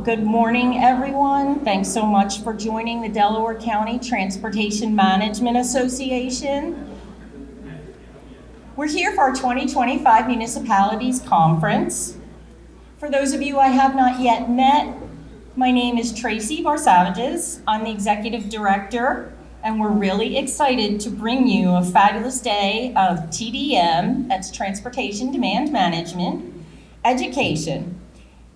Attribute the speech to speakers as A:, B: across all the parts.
A: Good morning, everyone. Thanks so much for joining the Delaware County Transportation Management Association. We're here for our 2025 Municipalities Conference. For those of you I have not yet met, my name is Tracy Barsavages. I'm the Executive Director, and we're really excited to bring you a fabulous day of TDM, that's Transportation Demand Management, education.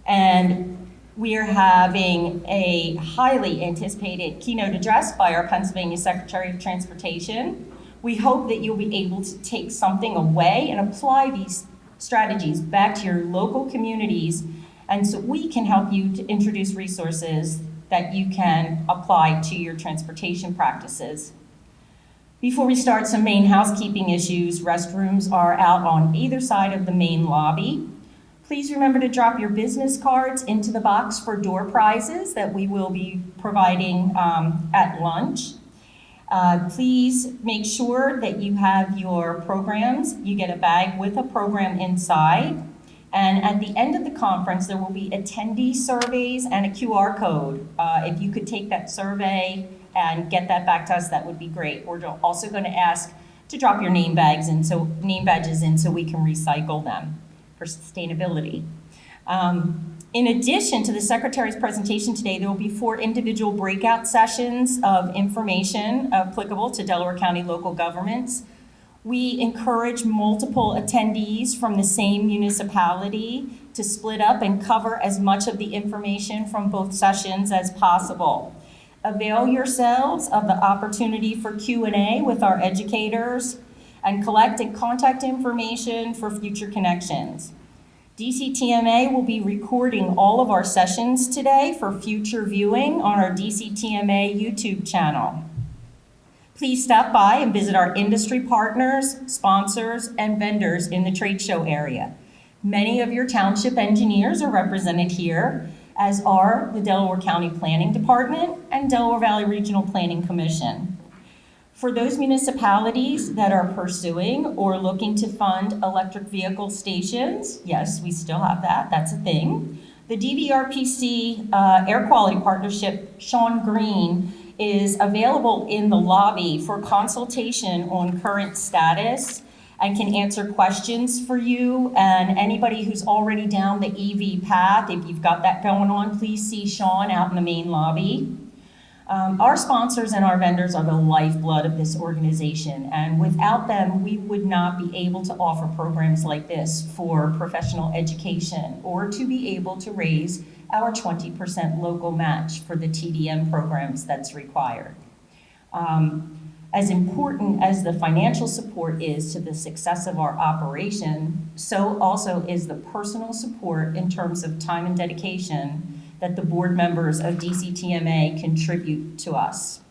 A: And we are having a highly anticipated keynote address by our Pennsylvania Secretary of Transportation. We hope that you'll be able to take something away and apply these strategies back to your local communities, and so we can help you to introduce resources that you can apply to your transportation practices. Before we start, some main housekeeping issues. Restrooms are out on either side of the main lobby. Please remember to drop your business cards into the box for door prizes that we will be providing at lunch. Please make sure that you have your programs. You get a bag with a program inside. And at the end of the conference, there will be attendee surveys and a QR code. If you could take that survey and get that back to us, that would be great. We're also going to ask to drop your name badges in so we can recycle them for sustainability. In addition to the Secretary's presentation today, there will be 4 individual breakout sessions of information applicable to Delaware County local governments. We encourage multiple attendees from the same municipality to split up and cover as much of the information from both sessions as possible. Avail yourselves of the opportunity for Q&A with our educators and collect and contact information for future connections. DCTMA will be recording all of our sessions today for future viewing on our DCTMA YouTube channel. Please stop by and visit our industry partners, sponsors, and vendors in the trade show area. Many of your township engineers are represented here, as are the Delaware County Planning Department and Delaware Valley Regional Planning Commission. For those municipalities that are pursuing or looking to fund electric vehicle stations, yes, we still have that, that's a thing. The DVRPC Air Quality Partnership, Sean Green, is available in the lobby for consultation on current status and can answer questions for you. And anybody who's already down the EV path, if you've got that going on, please see Sean out in the main lobby. Our sponsors and our vendors are the lifeblood of this organization, and without them, we would not be able to offer programs like this for professional education or to be able to raise our 20% local match for the TDM programs that's required. As important as the financial support is to the success of our operation, so also is the personal support in terms of time and dedication that the board members of DCTMA contribute to us.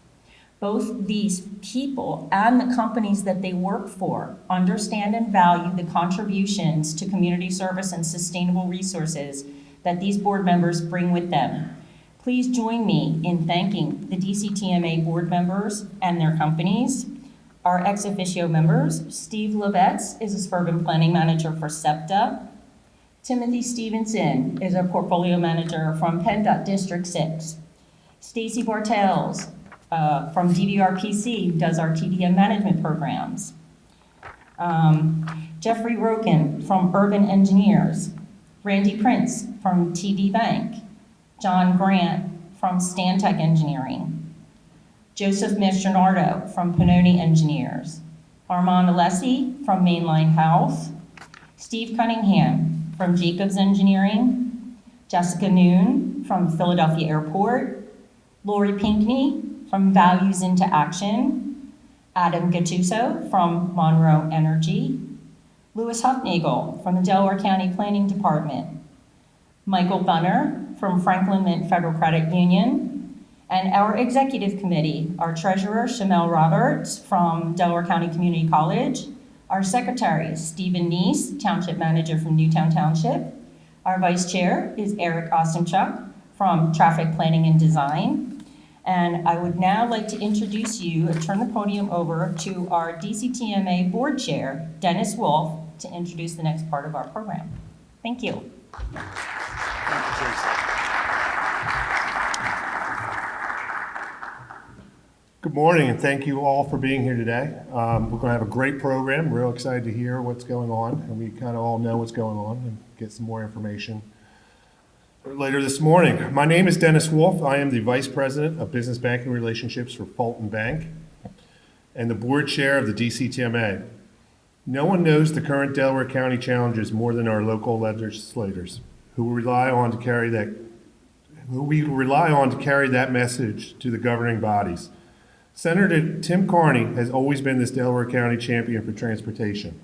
A: Both these people and the companies that they work for understand and value the contributions to community service and sustainable resources that these board members bring with them. Please join me in thanking the DCTMA board members and their companies. Our ex officio members, Steve Lebetz is a suburban planning manager for SEPTA. Timothy Stevenson is a portfolio manager from PennDOT District 6. Stacy Bartels from DVRPC, who does our TDM management programs. Jeffrey Roken from Urban Engineers. Randy Prince from TD Bank. John Grant from Stantec Engineering. Joseph Mastronardo from Pannoni Engineers. Armand Alessi from Mainline Health. Steve Cunningham from Jacobs Engineering, Jessica Noon from Philadelphia Airport, Lori Pinkney from Values into Action, Adam Gattuso from Monroe Energy, Louis Huffnagel from the Delaware County Planning Department, Michael Bunner from Franklin Mint Federal Credit Union, and our executive committee, our treasurer, Shamel Roberts from Delaware County Community College, our secretary is Stephen Neese, Township Manager from Newtown Township. Our vice chair is Eric Ostenchuk from Traffic Planning and Design. And I would now like to introduce you and turn the podium over to our DCTMA board chair, Dennis Wolf, to introduce the next part of our program. Thank you.
B: Thank you, Tracy. Good morning, and thank you all for being here today. We're going to have a great program. Real excited to hear what's going on, and we kind of all know what's going on and get some more information later this morning. My name is Dennis Wolf. I am the Vice President of Business Banking Relationships for Fulton Bank and the Board Chair of the DCTMA. No one knows the current Delaware County challenges more than our local legislators, who we rely on to carry that message to the governing bodies. Senator Tim Kearney has always been this Delaware County champion for transportation.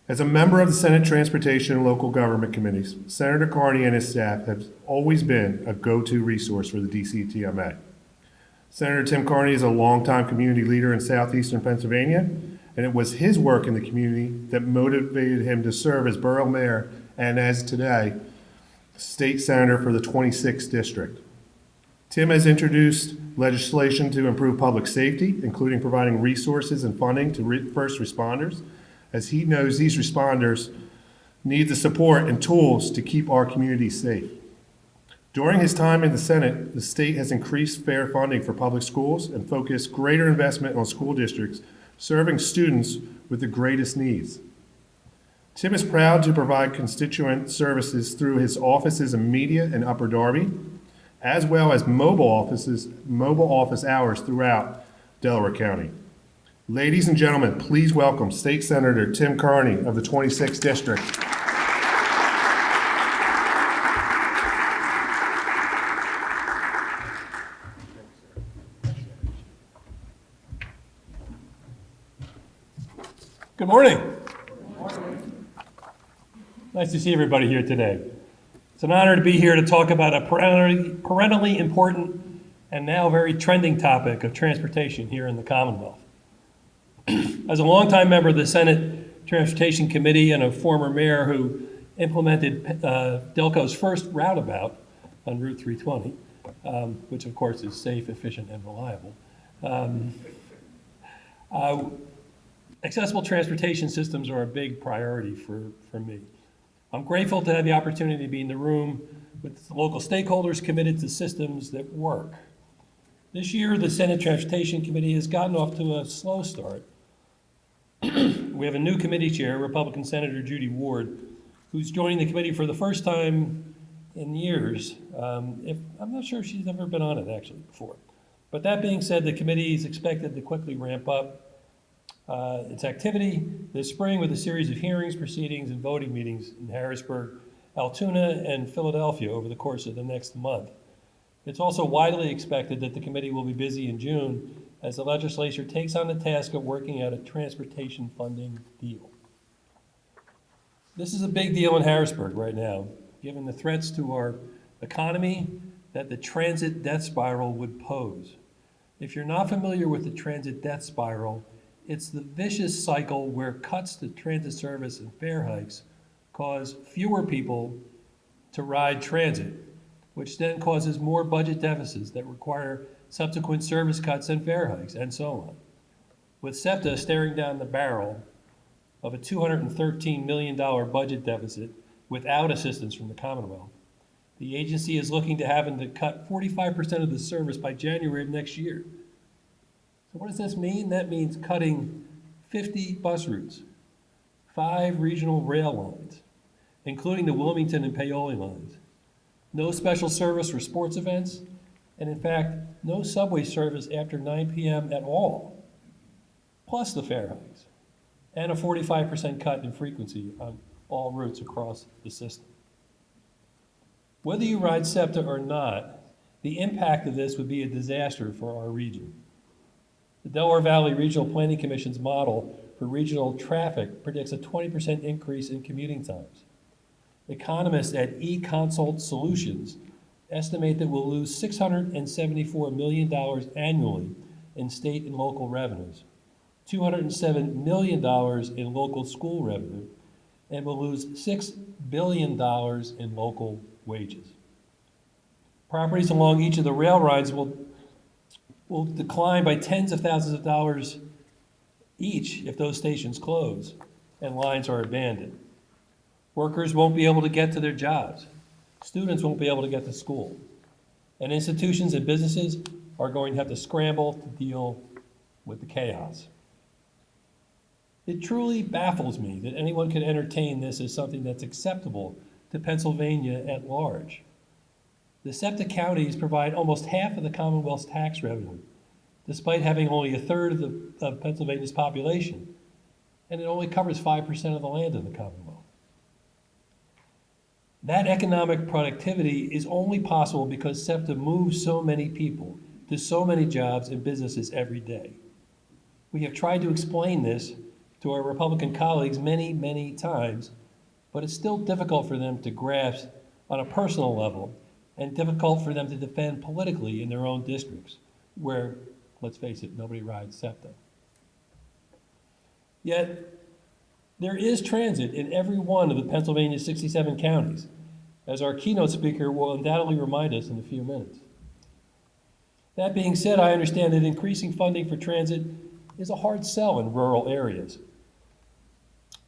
B: As a member of the Senate Transportation and Local Government Committees, Senator Kearney and his staff have always been a go-to resource for the DCTMA. Senator Tim Kearney is a longtime community leader in southeastern Pennsylvania, and it was his work in the community that motivated him to serve as borough mayor and, as today, state senator for the 26th district. Tim has introduced legislation to improve public safety, including providing resources and funding to first responders, as he knows these responders need the support and tools to keep our communities safe. During his time in the Senate, the state has increased fair funding for public schools and focused greater investment on school districts serving students with the greatest needs. Tim is proud to provide constituent services through his offices in Media and Upper Darby, as well as mobile office hours throughout Delaware County. Ladies and gentlemen, please welcome State Senator Tim Kearney of the 26th District.
C: Good morning. Nice to see everybody here today. It's an honor to be here to talk about a perennially important and now very trending topic of transportation here in the Commonwealth. As a longtime member of the Senate Transportation Committee and a former mayor who implemented Delco's first roundabout on Route 320, which of course is safe, efficient, and reliable, accessible transportation systems are a big priority for me. I'm grateful to have the opportunity to be in the room with local stakeholders committed to systems that work. This year, the Senate Transportation Committee has gotten off to a slow start. We have a new committee chair, Republican Senator Judy Ward, who's joining the committee for the first time in years. I'm not sure if she's ever been on it actually before. But that being said, the committee is expected to quickly ramp up its activity this spring with a series of hearings, proceedings, and voting meetings in Harrisburg, Altoona, and Philadelphia over the course of the next month. It's also widely expected that the committee will be busy in June as the legislature takes on the task of working out a transportation funding deal. This is a big deal in Harrisburg right now, given the threats to our economy that the transit death spiral would pose. If you're not familiar with the transit death spiral, it's the vicious cycle where cuts to transit service and fare hikes cause fewer people to ride transit, which then causes more budget deficits that require subsequent service cuts and fare hikes, and so on. With SEPTA staring down the barrel of a $213 million budget deficit without assistance from the Commonwealth, the agency is looking to having to cut 45% of the service by January of next year. So what does this mean? That means cutting 50 bus routes, 5 regional rail lines, including the Wilmington and Paoli lines, no special service for sports events, and in fact, no subway service after 9 p.m. at all, plus the fare hikes, and a 45% cut in frequency on all routes across the system. Whether you ride SEPTA or not, the impact of this would be a disaster for our region. The Delaware Valley Regional Planning Commission's model for regional traffic predicts a 20% increase in commuting times. Economists at eConsult Solutions estimate that we'll lose $674 million annually in state and local revenues, $207 million in local school revenue, and we'll lose $6 billion in local wages. Properties along each of the rail lines will decline by tens of thousands of dollars each if those stations close and lines are abandoned. Workers won't be able to get to their jobs. Students won't be able to get to school. And institutions and businesses are going to have to scramble to deal with the chaos. It truly baffles me that anyone could entertain this as something that's acceptable to Pennsylvania at large. The SEPTA counties provide almost half of the Commonwealth's tax revenue, despite having only a third of Pennsylvania's population, and it only covers 5% of the land in the Commonwealth. That economic productivity is only possible because SEPTA moves so many people to so many jobs and businesses every day. We have tried to explain this to our Republican colleagues many, many times, but it's still difficult for them to grasp on a personal level and difficult for them to defend politically in their own districts, where, let's face it, nobody rides SEPTA. Yet, there is transit in every one of the Pennsylvania's 67 counties, as our keynote speaker will undoubtedly remind us in a few minutes. That being said, I understand that increasing funding for transit is a hard sell in rural areas.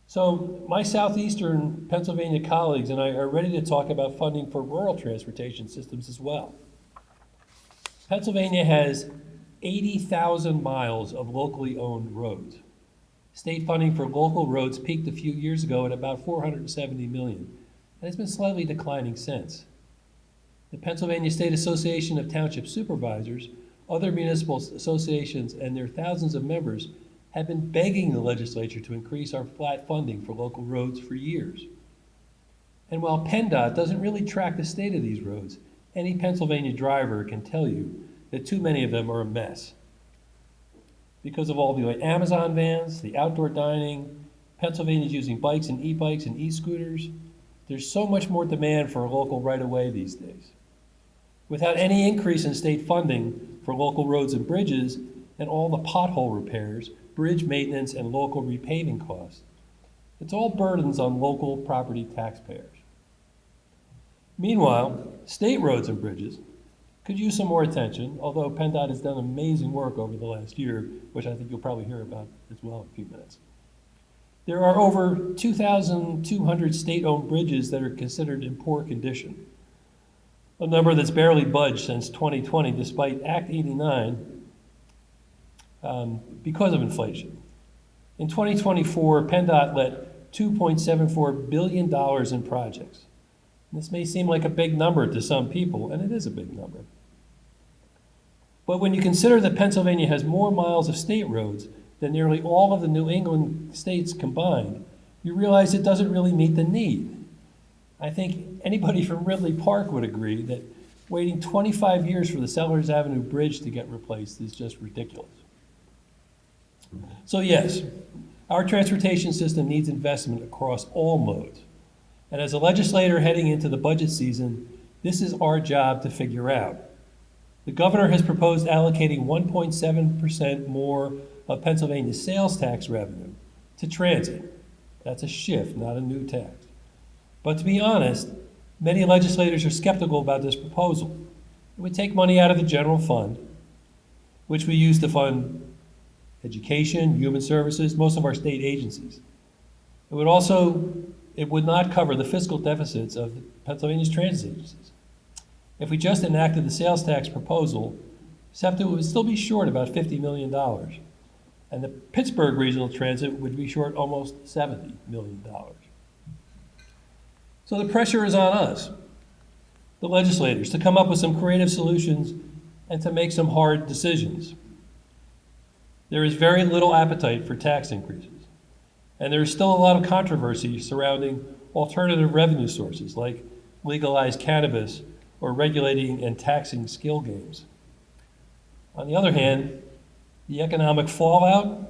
C: So my southeastern Pennsylvania colleagues and I are ready to talk about funding for rural transportation systems as well. Pennsylvania has 80,000 miles of locally owned roads. State funding for local roads peaked a few years ago at about $470 million, and it's been slightly declining since. The Pennsylvania State Association of Township Supervisors, other municipal associations, and their thousands of members have been begging the legislature to increase our flat funding for local roads for years. And while PennDOT doesn't really track the state of these roads, any Pennsylvania driver can tell you that too many of them are a mess. Because of all the Amazon vans, the outdoor dining, Pennsylvania's using bikes and e-bikes and e-scooters, there's so much more demand for a local right-of-way these days. Without any increase in state funding for local roads and bridges and all the pothole repairs, bridge maintenance, and local repaving costs, it's all burdens on local property taxpayers. Meanwhile, state roads and bridges could use some more attention, although PennDOT has done amazing work over the last year, which I think you'll probably hear about as well in a few minutes. There are over 2,200 state-owned bridges that are considered in poor condition, a number that's barely budged since 2020, despite Act 89, because of inflation. In 2024, PennDOT let $2.74 billion in projects. This may seem like a big number to some people, and it is a big number. But when you consider that Pennsylvania has more miles of state roads than nearly all of the New England states combined, you realize it doesn't really meet the need. I think anybody from Ridley Park would agree that waiting 25 years for the Sellers Avenue Bridge to get replaced is just ridiculous. So yes, our transportation system needs investment across all modes. And as a legislator heading into the budget season, this is our job to figure out. The governor has proposed allocating 1.7% more of Pennsylvania's sales tax revenue to transit. That's a shift, not a new tax. But to be honest, many legislators are skeptical about this proposal. It would take money out of the general fund, which we use to fund education, human services, most of our state agencies. It would not cover the fiscal deficits of Pennsylvania's transit agencies. If we just enacted the sales tax proposal, SEPTA would still be short about $50 million, and the Pittsburgh Regional Transit would be short almost $70 million. So the pressure is on us, the legislators, to come up with some creative solutions and to make some hard decisions. There is very little appetite for tax increases, and there is still a lot of controversy surrounding alternative revenue sources like legalized cannabis or regulating and taxing skill games. On the other hand, the economic fallout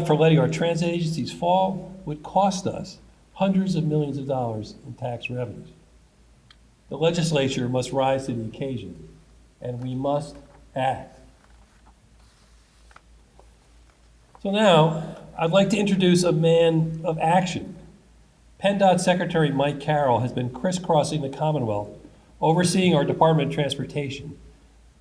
C: for letting our transit agencies fall would cost us hundreds of millions of dollars in tax revenues. The legislature must rise to the occasion, and we must act. So now, I'd like to introduce a man of action. PennDOT Secretary Mike Carroll has been crisscrossing the Commonwealth, overseeing our Department of Transportation,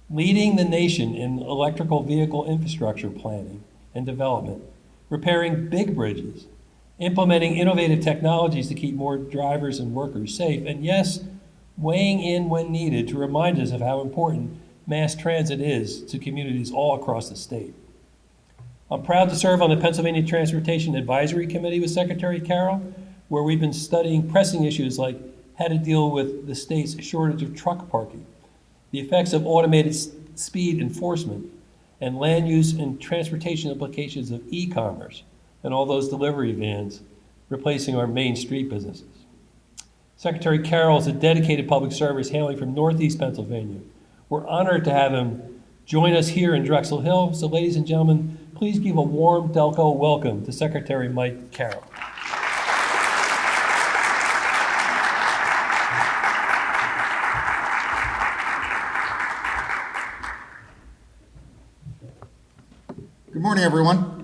C: leading the nation in electrical vehicle infrastructure planning and development, repairing big bridges, implementing innovative technologies to keep more drivers and workers safe, and yes, weighing in when needed to remind us of how important mass transit is to communities all across the state. I'm proud to serve on the Pennsylvania Transportation Advisory Committee with Secretary Carroll, where we've been studying pressing issues like how to deal with the state's shortage of truck parking, the effects of automated speed enforcement, and land use and transportation implications of e-commerce and all those delivery vans replacing our main street businesses. Secretary Carroll is a dedicated public service hailing from Northeast Pennsylvania. We're honored to have him join us here in Drexel Hill. So ladies and gentlemen, please give a warm Delco welcome to Secretary Mike Carroll.
D: Good morning, everyone.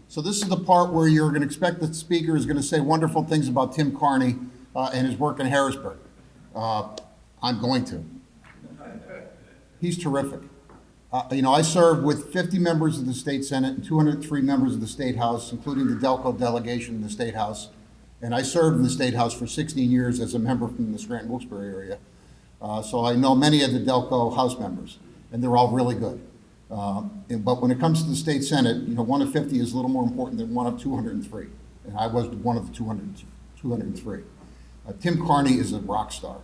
D: So this is the part where you're going to expect the speaker is going to say wonderful things about Tim Kearney and his work in Harrisburg. I'm going to. He's terrific. I served with 50 members of the state Senate and 203 members of the State House, including the Delco delegation in the State House. And I served in the State House for 16 years as a member from the Scranton-Wilkes-Barre area. So I know many of the Delco House members, and they're all really good. But when it comes to the state Senate, 1 of 50 is a little more important than 1 of 203. And I was one of the 203. Tim Kearney is a rock star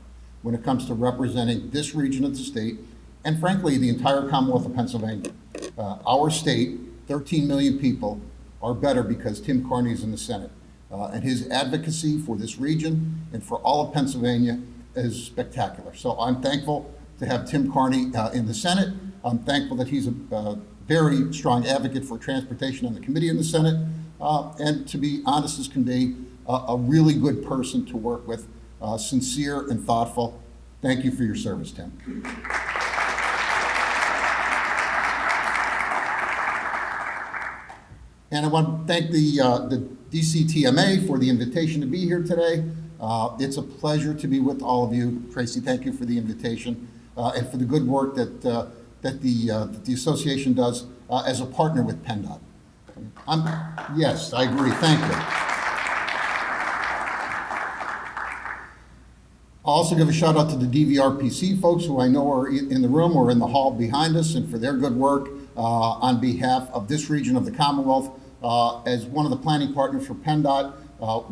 D: when it comes to representing this region of the state and frankly, the entire Commonwealth of Pennsylvania. Our state, 13 million people, are better because Tim Kearney is in the Senate. And his advocacy for this region and for all of Pennsylvania is spectacular. So I'm thankful to have Tim Kearney in the Senate. I'm thankful that he's a very strong advocate for transportation on the committee in the Senate. And to be honest as can be, a really good person to work with, sincere and thoughtful. Thank you for your service, Tim. And I want to thank the DCTMA for the invitation to be here today. It's a pleasure to be with all of you. Tracy, thank you for the invitation and for the good work that the association does as a partner with PennDOT. Yes, I agree. Thank you. I'll also give a shout out to the DVRPC folks who I know are in the room or in the hall behind us and for their good work on behalf of this region of the Commonwealth. As one of the planning partners for PennDOT,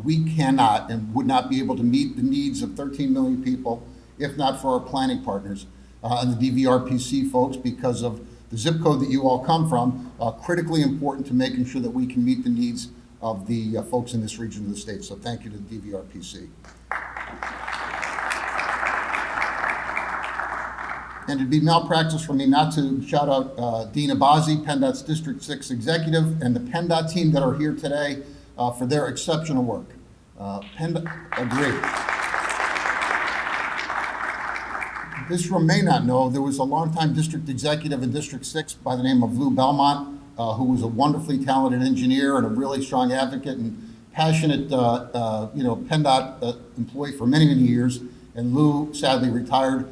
D: we cannot and would not be able to meet the needs of 13 million people if not for our planning partners and the DVRPC folks because of the zip code that you all come from, critically important to making sure that we can meet the needs of the folks in this region of the state. So thank you to the DVRPC. And it'd be malpractice for me not to shout out Dean Abazi, PennDOT's District 6 executive, and the PennDOT team that are here today for their exceptional work. Agree. This room may not know, there was a longtime district executive in District 6 by the name of Lou Belmont, who was a wonderfully talented engineer and a really strong advocate and passionate PennDOT employee for many, many years. And Lou sadly retired.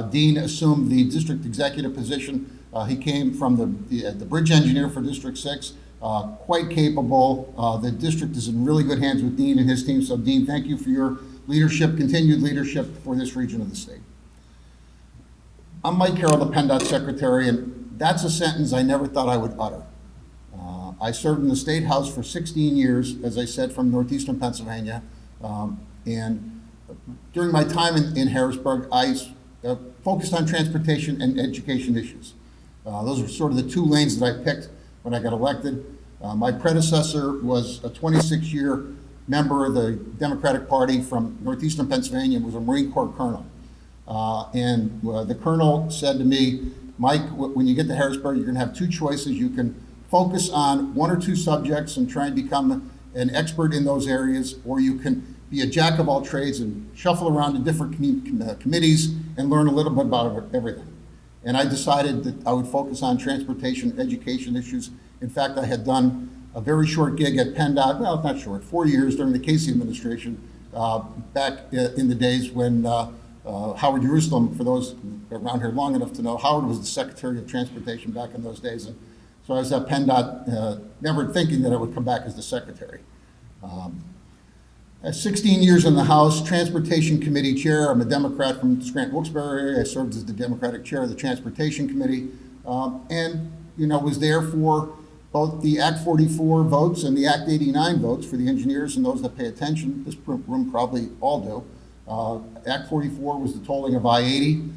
D: Dean assumed the district executive position. He came from the bridge engineer for District 6, quite capable. The district is in really good hands with Dean and his team. So Dean, thank you for your leadership, continued leadership for this region of the state. I'm Mike Carroll, the PennDOT secretary, and that's a sentence I never thought I would utter. I served in the State House for 16 years, as I said, from northeastern Pennsylvania. And during my time in Harrisburg, I focused on transportation and education issues. Those were sort of the two lanes that I picked when I got elected. My predecessor was a 26-year member of the Democratic Party from northeastern Pennsylvania, was a Marine Corps colonel. The colonel said to me, Mike, when you get to Harrisburg, you're gonna have two choices. You can focus on one or two subjects and try and become an expert in those areas, or you can be a jack of all trades and shuffle around to different committees and learn a little bit about everything. And I decided that I would focus on transportation, education issues. In fact, I had done a very short gig at PennDOT, well, not short, 4 years during the Casey administration, back in the days when Howard Jerusalem, for those around here long enough to know, Howard was the Secretary of Transportation back in those days. And so I was at PennDOT, never thinking that I would come back as the secretary. 16 years in the House, Transportation Committee Chair. I'm a Democrat from the Scranton-Wilkes-Barre area. I served as the Democratic Chair of the Transportation Committee, and was there for both the Act 44 votes and the Act 89 votes for the engineers and those that pay attention. This room probably all do. Act 44 was the tolling of I-80,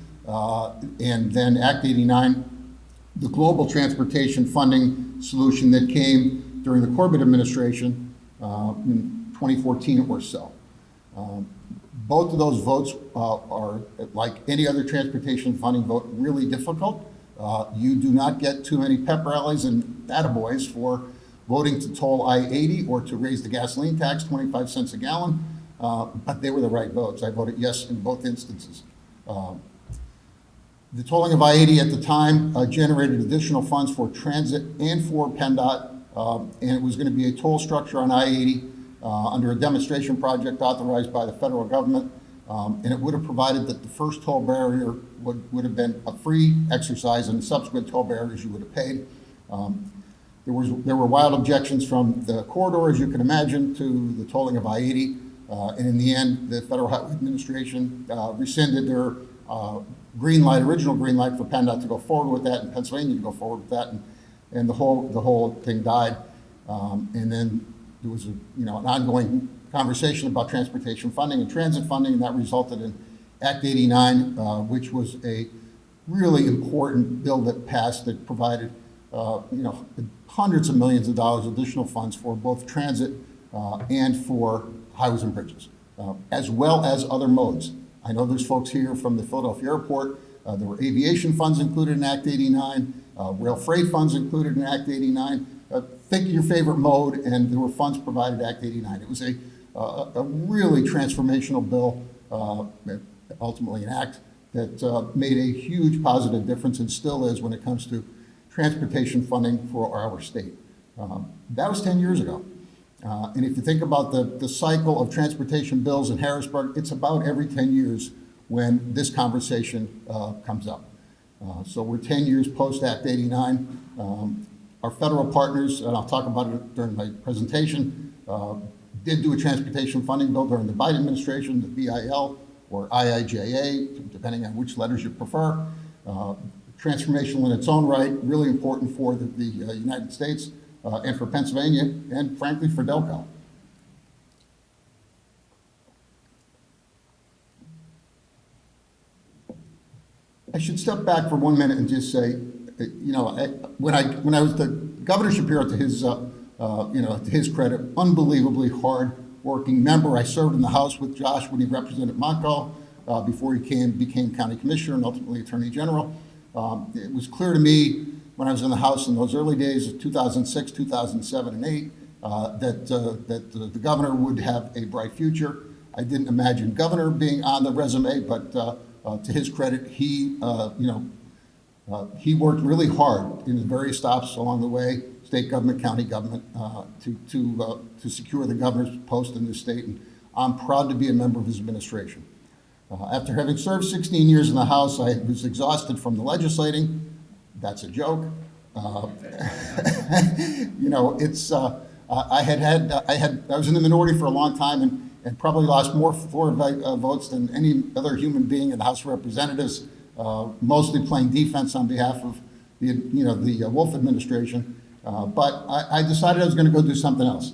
D: and then Act 89, the global transportation funding solution that came during the Corbett administration in 2014 or so. Both of those votes are, like any other transportation funding vote, really difficult. You do not get too many pep rallies and attaboys for voting to toll I-80 or to raise the gasoline tax 25 cents a gallon, but they were the right votes. I voted yes in both instances. The tolling of I-80 at the time generated additional funds for transit and for PennDOT, and it was going to be a toll structure on I-80 under a demonstration project authorized by the federal government, and it would have provided that the first toll barrier would have been a free exercise, and the subsequent toll barriers you would have paid. There were wild objections from the corridor, as you can imagine, to the tolling of I-80, and in the end, the Federal Highway Administration rescinded their original green light for PennDOT to go forward with that, and Pennsylvania to go forward with that, and the whole thing died. And then there was an ongoing conversation about transportation funding and transit funding, and that resulted in Act 89, which was a really important bill that passed that provided hundreds of millions of dollars additional funds for both transit and for highways and bridges, as well as other modes. I know there's folks here from the Philadelphia airport. There were aviation funds included in Act 89, rail freight funds included in Act 89. Think of your favorite mode, and there were funds provided Act 89. It was a really transformational bill, ultimately an act that made a huge positive difference and still is when it comes to transportation funding for our state. That was 10 years ago. And if you think about the cycle of transportation bills in Harrisburg, it's about every 10 years when this conversation comes up. So we're 10 years post Act 89. Our federal partners, and I'll talk about it during my presentation, did do a transportation funding bill during the Biden administration, the BIL or IIJA, depending on which letters you prefer. Transformational in its own right, really important for the United States and for Pennsylvania, and frankly for Delco. I should step back for 1 minute and just say, when I was the Governor Shapiro, to his credit, unbelievably hard-working member. I served in the House with Josh when he represented Montco before he became County Commissioner and ultimately Attorney General. It was clear to me when I was in the House in those early days of 2006, 2007, and 8 that the governor would have a bright future. I didn't imagine governor being on the resume, but to his credit, he worked really hard in his various stops along the way, state government, county government, to secure the governor's post in this state, and I'm proud to be a member of his administration. After having served 16 years in the House, I was exhausted from the legislating. That's a joke. I was in the minority for a long time and probably lost more floor votes than any other human being in the House of Representatives, mostly playing defense on behalf of the Wolf administration. But I decided I was going to go do something else.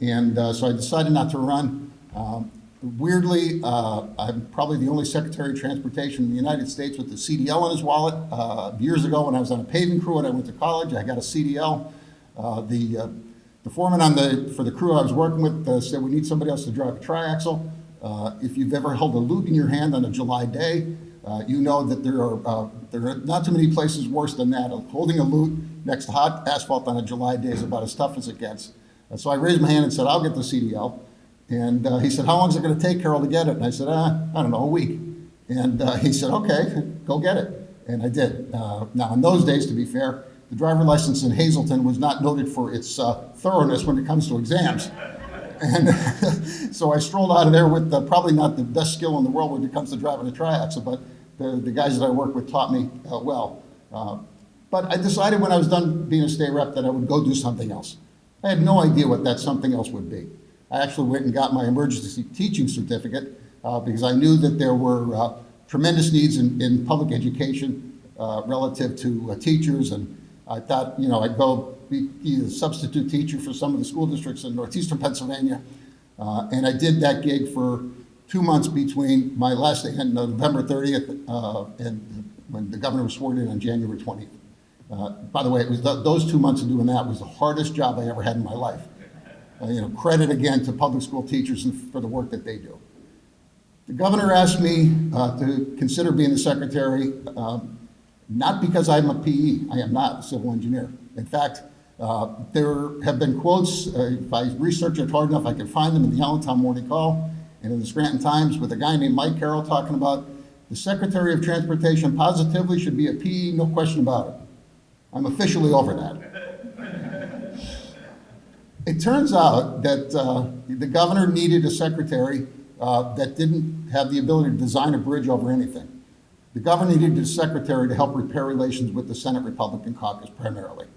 D: And so I decided not to run. Weirdly, I'm probably the only Secretary of Transportation in the United States with a CDL in his wallet. Years ago when I was on a paving crew and I went to college, I got a CDL. The foreman for the crew I was working with said, we need somebody else to drive a triaxle. If you've ever held a lute in your hand on a July day, you know that there are not too many places worse than that. Holding a lute next to hot asphalt on a July day is about as tough as it gets. So I raised my hand and said, I'll get the CDL. And he said, how long is it going to take, Carroll, to get it? And I said, I don't know, a week. And he said, okay, go get it. And I did. Now, in those days, to be fair, the driver license in Hazleton was not noted for its thoroughness when it comes to exams. And so I strolled out of there with probably not the best skill in the world when it comes to driving a triaxle, but the guys that I worked with taught me well. But I decided when I was done being a state rep that I would go do something else. I had no idea what that something else would be. I actually went and got my emergency teaching certificate because I knew that there were tremendous needs in public education relative to teachers, and I thought, you know, I'd go be a substitute teacher for some of the school districts in northeastern Pennsylvania, and I did that gig for 2 months between my last day on November 30th and when the governor was sworn in on January 20th. By the way, it was those 2 months of doing that was the hardest job I ever had in my life. You know, credit again to public school teachers for the work that they do. The governor asked me to consider being the secretary, not because I'm a PE. I am not a civil engineer. In fact, there have been quotes, if I research it hard enough, I can find them in the Allentown Morning Call and in the Scranton Times with a guy named Mike Carroll talking about the Secretary of Transportation positively should be a PE, no question about it. I'm officially over that. It turns out that the governor needed a secretary that didn't have the ability to design a bridge over anything. The governor needed a secretary to help repair relations with the Senate Republican caucus primarily,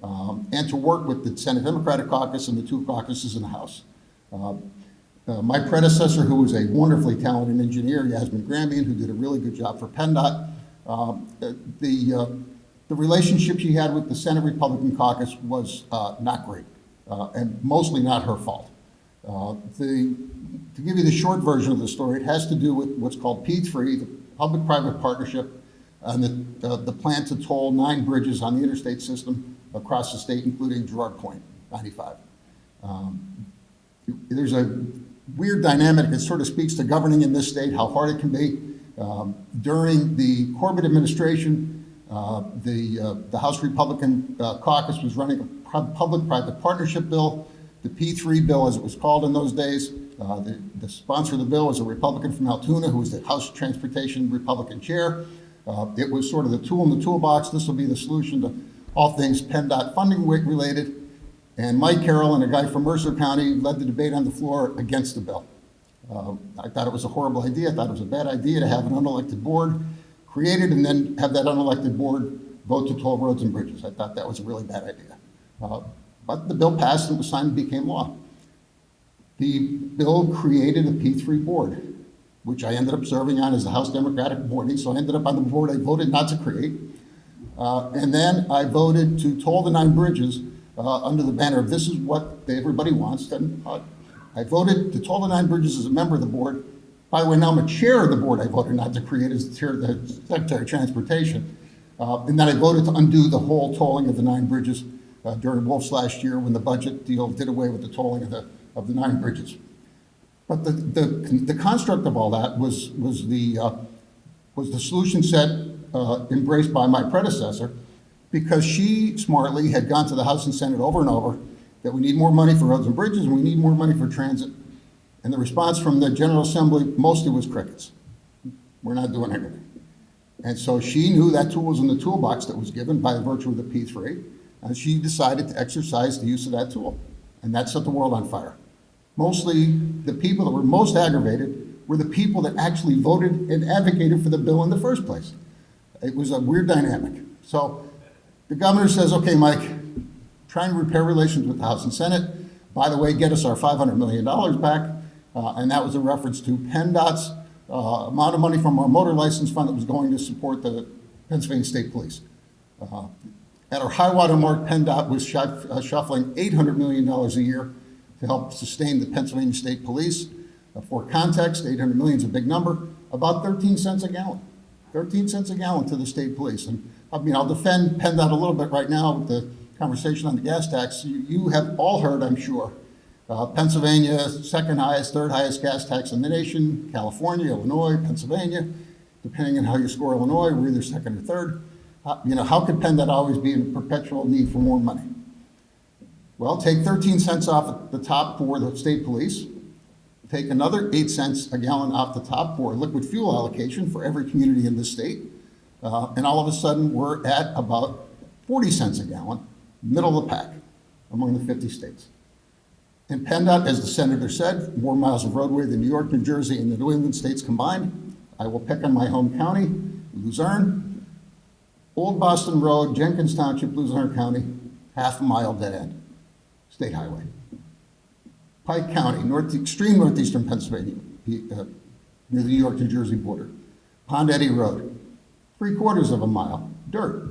D: and to work with the Senate Democratic caucus and the 2 caucuses in the House. My predecessor, who was a wonderfully talented engineer, Yasmin Grambian, who did a really good job for PennDOT, the relationship she had with the Senate Republican caucus was not great, and mostly not her fault. To give you the short version of the story, it has to do with what's called P3, the public-private partnership, and the plan to toll 9 bridges on the interstate system across the state, including Girard Point, 95. There's a weird dynamic that sort of speaks to governing in this state, how hard it can be. During the Corbett administration, the House Republican caucus was running a public-private partnership bill, the P3 bill, as it was called in those days. The sponsor of the bill was a Republican from Altoona, who was the House Transportation Republican chair. It was sort of the tool in the toolbox. This will be the solution to all things PennDOT funding related. And Mike Carroll and a guy from Mercer County led the debate on the floor against the bill. I thought it was a horrible idea. I thought it was a bad idea to have an unelected board created and then have that unelected board vote to toll roads and bridges. I thought that was a really bad idea. But the bill passed and was signed and became law. The bill created a P3 board, which I ended up serving on as the House Democratic board. So I ended up on the board I voted not to create. And then I voted to toll the 9 bridges under the banner of this is what everybody wants. And I voted to toll the 9 bridges as a member of the board. By the way, now I'm a chair of the board I voted not to create as the chair of the Secretary of Transportation. And then I voted to undo the whole tolling of the 9 bridges during Wolf's last year when the budget deal did away with the tolling of the 9 bridges. But the construct of all that was the solution set embraced by my predecessor, because she smartly had gone to the House and Senate over and over that we need more money for roads and bridges and we need more money for transit. And the response from the General Assembly mostly was crickets. We're not doing anything. And so she knew that tool was in the toolbox that was given by virtue of the P3, and she decided to exercise the use of that tool. And that set the world on fire. Mostly the people that were most aggravated were the people that actually voted and advocated for the bill in the first place. It was a weird dynamic. So the governor says, okay, Mike, try and repair relations with the House and Senate. By the way, get us our $500 million back. And that was a reference to PennDOT's amount of money from our motor license fund that was going to support the Pennsylvania State Police. At our high water mark, PennDOT was shuffling $800 million a year to help sustain the Pennsylvania State Police. For context, $800 million is a big number, about 13 cents a gallon. 13 cents a gallon to the state police. And I mean, I'll defend PennDOT a little bit right now with the conversation on the gas tax. You have all heard, I'm sure, Pennsylvania, second highest, third highest gas tax in the nation, California, Illinois, Pennsylvania. Depending on how you score Illinois, we're either second or third. How could PennDOT always be in perpetual need for more money? Well, take 13 cents off the top for the state police, take another 8 cents a gallon off the top for liquid fuel allocation for every community in the state, and all of a sudden we're at about 40 cents a gallon, middle of the pack among the 50 states. And PennDOT, as the senator said, more miles of roadway than New York, New Jersey, and the New England states combined. I will pick on my home county, Luzerne, Old Boston Road, Jenkins Township, Luzerne County, half a mile dead end, state highway. Pike County, extreme northeastern Pennsylvania, near the New York-New Jersey border. Pond Eddy Road, 3/4 of a mile, dirt,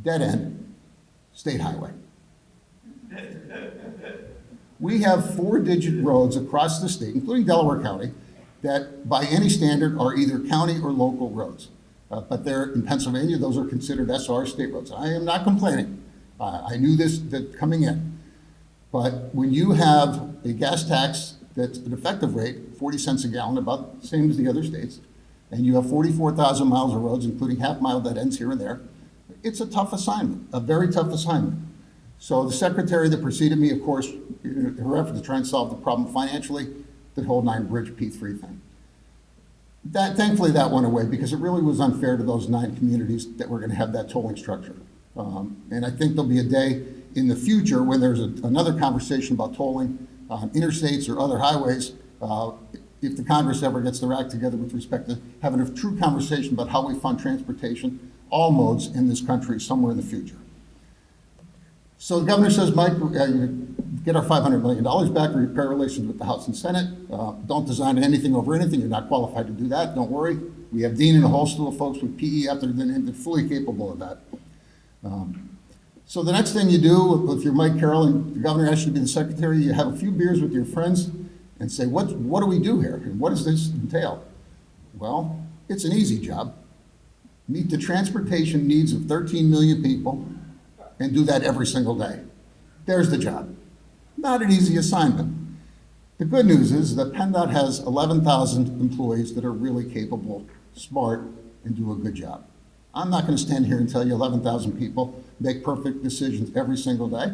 D: dead end, state highway. We have 4-digit roads across the state, including Delaware County, that by any standard are either county or local roads. But they're, in Pennsylvania, those are considered SR state roads. I am not complaining. I knew this coming in. But when you have a gas tax that's an effective rate, 40 cents a gallon, about the same as the other states, and you have 44,000 miles of roads, including half-mile dead ends here and there, it's a tough assignment, a very tough assignment. So the secretary that preceded me, of course, in her effort to try and solve the problem financially, the whole 9 Bridge P3 thing. Thankfully, that went away because it really was unfair to those 9 communities that were going to have that tolling structure. And I think there'll be a day in the future when there's another conversation about tolling on interstates or other highways, if the Congress ever gets their act together with respect to having a true conversation about how we fund transportation, all modes in this country somewhere in the future. So the governor says, Mike, get our $500 million back, repair relations with the House and Senate. Don't design anything over anything. You're not qualified to do that. Don't worry. We have Dean and a whole slew of folks with PE after they're fully capable of that. So the next thing you do, if you're Mike Carroll and the governor asks you to be the secretary, you have a few beers with your friends and say, what do we do here? And what does this entail? Well, it's an easy job. Meet the transportation needs of 13 million people and do that every single day. There's the job. Not an easy assignment. The good news is that PennDOT has 11,000 employees that are really capable, smart, and do a good job. I'm not going to stand here and tell you 11,000 people make perfect decisions every single day.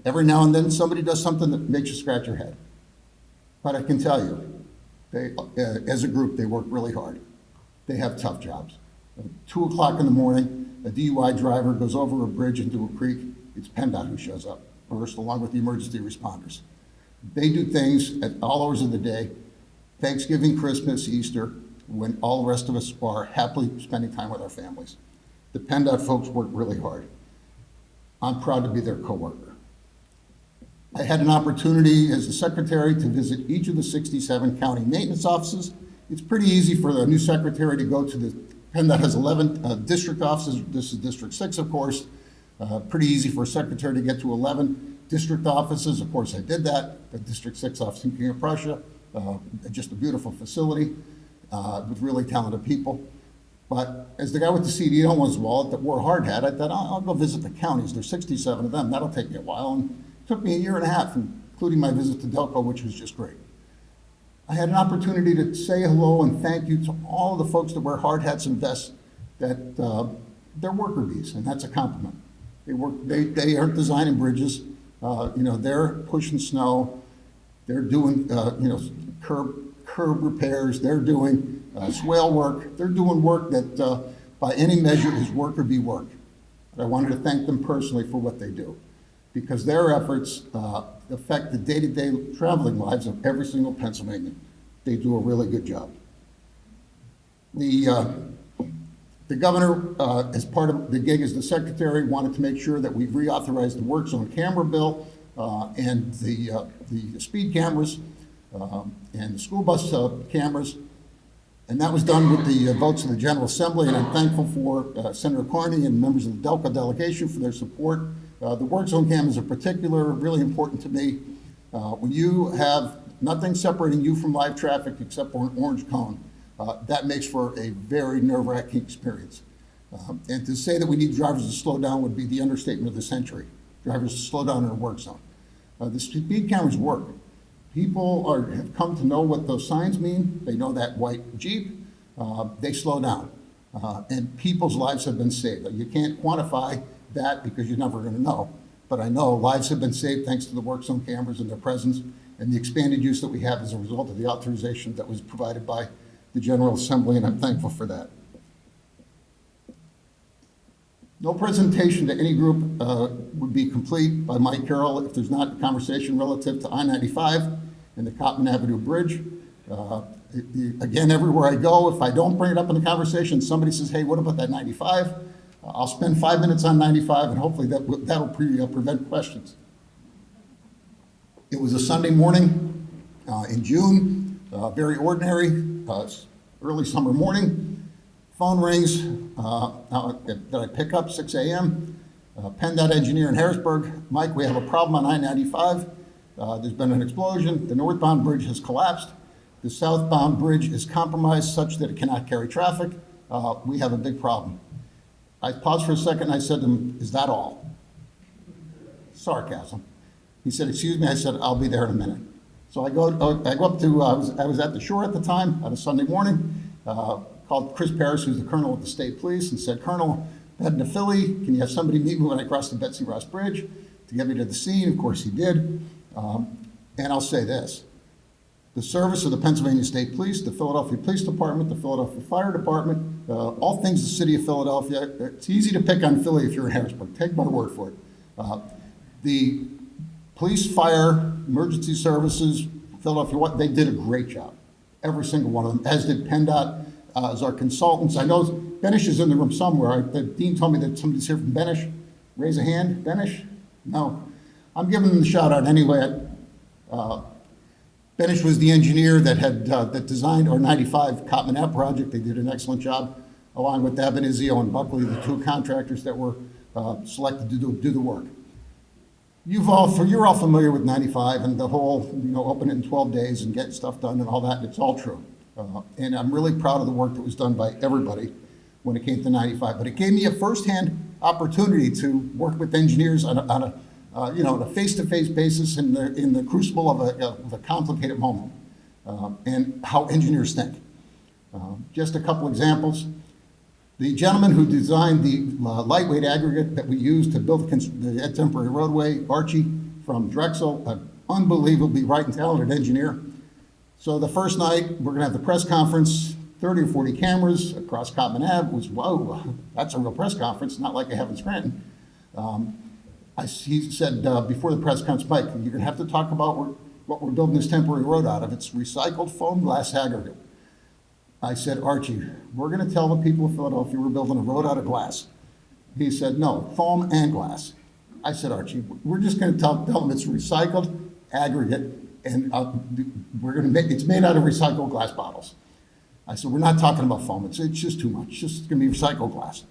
D: Every now and then somebody does something that makes you scratch your head. But I can tell you, they, as a group, they work really hard. They have tough jobs. At 2 o'clock in the morning, a DUI driver goes over a bridge into a creek. It's PennDOT who shows up first, along with the emergency responders. They do things at all hours of the day, Thanksgiving, Christmas, Easter, when all the rest of us are happily spending time with our families. The PennDOT folks work really hard. I'm proud to be their coworker. I had an opportunity as the secretary to visit each of the 67 county maintenance offices. It's pretty easy for the new secretary to go to the, PennDOT has 11 district offices. This is District 6, of course. Pretty easy for a secretary to get to 11 district offices. Of course, I did that. The District 6 office in King of Prussia, just a beautiful facility with really talented people. But as the guy with the CD on his wallet that wore a hard hat, I thought, I'll go visit the counties. There's 67 of them. That'll take me a while. And it took me a year and a half, including my visit to Delco, which was just great. I had an opportunity to say hello and thank you to all of the folks that wear hard hats and vests that they're worker bees, and that's a compliment. They aren't designing bridges. They're pushing snow. They're doing, curb repairs. They're doing swale work. They're doing work that by any measure is worker bee work. But I wanted to thank them personally for what they do, because their efforts affect the day-to-day traveling lives of every single Pennsylvanian. They do a really good job. The governor, as part of the gig as the secretary, wanted to make sure that we reauthorized the work zone camera bill and the speed cameras and the school bus cameras. And that was done with the votes of the General Assembly, and I'm thankful for Senator Kearney and members of the Delco delegation for their support. The work zone cameras in particular are really important to me. When you have nothing separating you from live traffic except for an orange cone, that makes for a very nerve-wracking experience. And to say that we need drivers to slow down would be the understatement of the century. Drivers to slow down in a work zone. The speed cameras work. People have come to know what those signs mean. They know that white Jeep. They slow down. And people's lives have been saved. You can't quantify that because you're never going to know. But I know lives have been saved thanks to the work zone cameras and their presence and the expanded use that we have as a result of the authorization that was provided by the General Assembly, and I'm thankful for that. No presentation to any group would be complete by Mike Carroll if there's not a conversation relative to I-95 and the Cottman Avenue Bridge. Again, everywhere I go, if I don't bring it up in the conversation, somebody says, hey, what about that 95? I'll spend 5 minutes on 95, and hopefully that'll prevent questions. It was a Sunday morning in June, very ordinary, early summer morning. Phone rings that I pick up, 6 a.m. PennDOT engineer in Harrisburg. Mike, we have a problem on I-95. There's been an explosion. The northbound bridge has collapsed. The southbound bridge is compromised such that it cannot carry traffic. We have a big problem. I paused for a second and I said to him, is that all? Sarcasm. He said, excuse me. I said, I'll be there in a minute. So I go up to, I was at the shore at the time on a Sunday morning, called Chris Parrish, who's the colonel of the state police, and said, Colonel, I'm heading to Philly. Can you have somebody meet me when I cross the Betsy Ross Bridge to get me to the scene? Of course he did. And I'll say this. The service of the Pennsylvania State Police, the Philadelphia Police Department, the Philadelphia Fire Department, all things the city of Philadelphia. It's easy to pick on Philly if you're in Harrisburg. Take my word for it. The police, fire, emergency services, Philadelphia, they did a great job. Every single one of them, as did PennDOT, as our consultants. I know Benish is in the room somewhere. The dean told me that somebody's here from Benish. Raise a hand. Benish? No. I'm giving them the shout out anyway. Benish was the engineer that had that designed our 95 Cotman Ave project. They did an excellent job, along with Abenizio and Buckley, the two contractors that were selected to do the work. You're all familiar with 95 and the whole, open it in 12 days and get stuff done and all that. It's all true. And I'm really proud of the work that was done by everybody when it came to 95. But it gave me a firsthand opportunity to work with engineers on a face-to-face basis in the crucible of a complicated moment, and how engineers think. Just a couple examples. The gentleman who designed the lightweight aggregate that we used to build the temporary roadway, Archie from Drexel, an unbelievably bright and talented engineer. So the first night, we're gonna have the press conference, 30 or 40 cameras across Cotman Ave. Was, whoa, that's a real press conference, not like I have in Scranton. He said before the press conference, Mike, you're gonna have to talk about what we're building this temporary road out of. It's recycled foam glass aggregate. I said, Archie, we're going to tell the people of Philadelphia we're building a road out of glass. He said, no, foam and glass. I said, Archie, we're just going to tell them it's recycled aggregate, and it's made out of recycled glass bottles. I said, we're not talking about foam. It's just too much. It's just going to be recycled glass.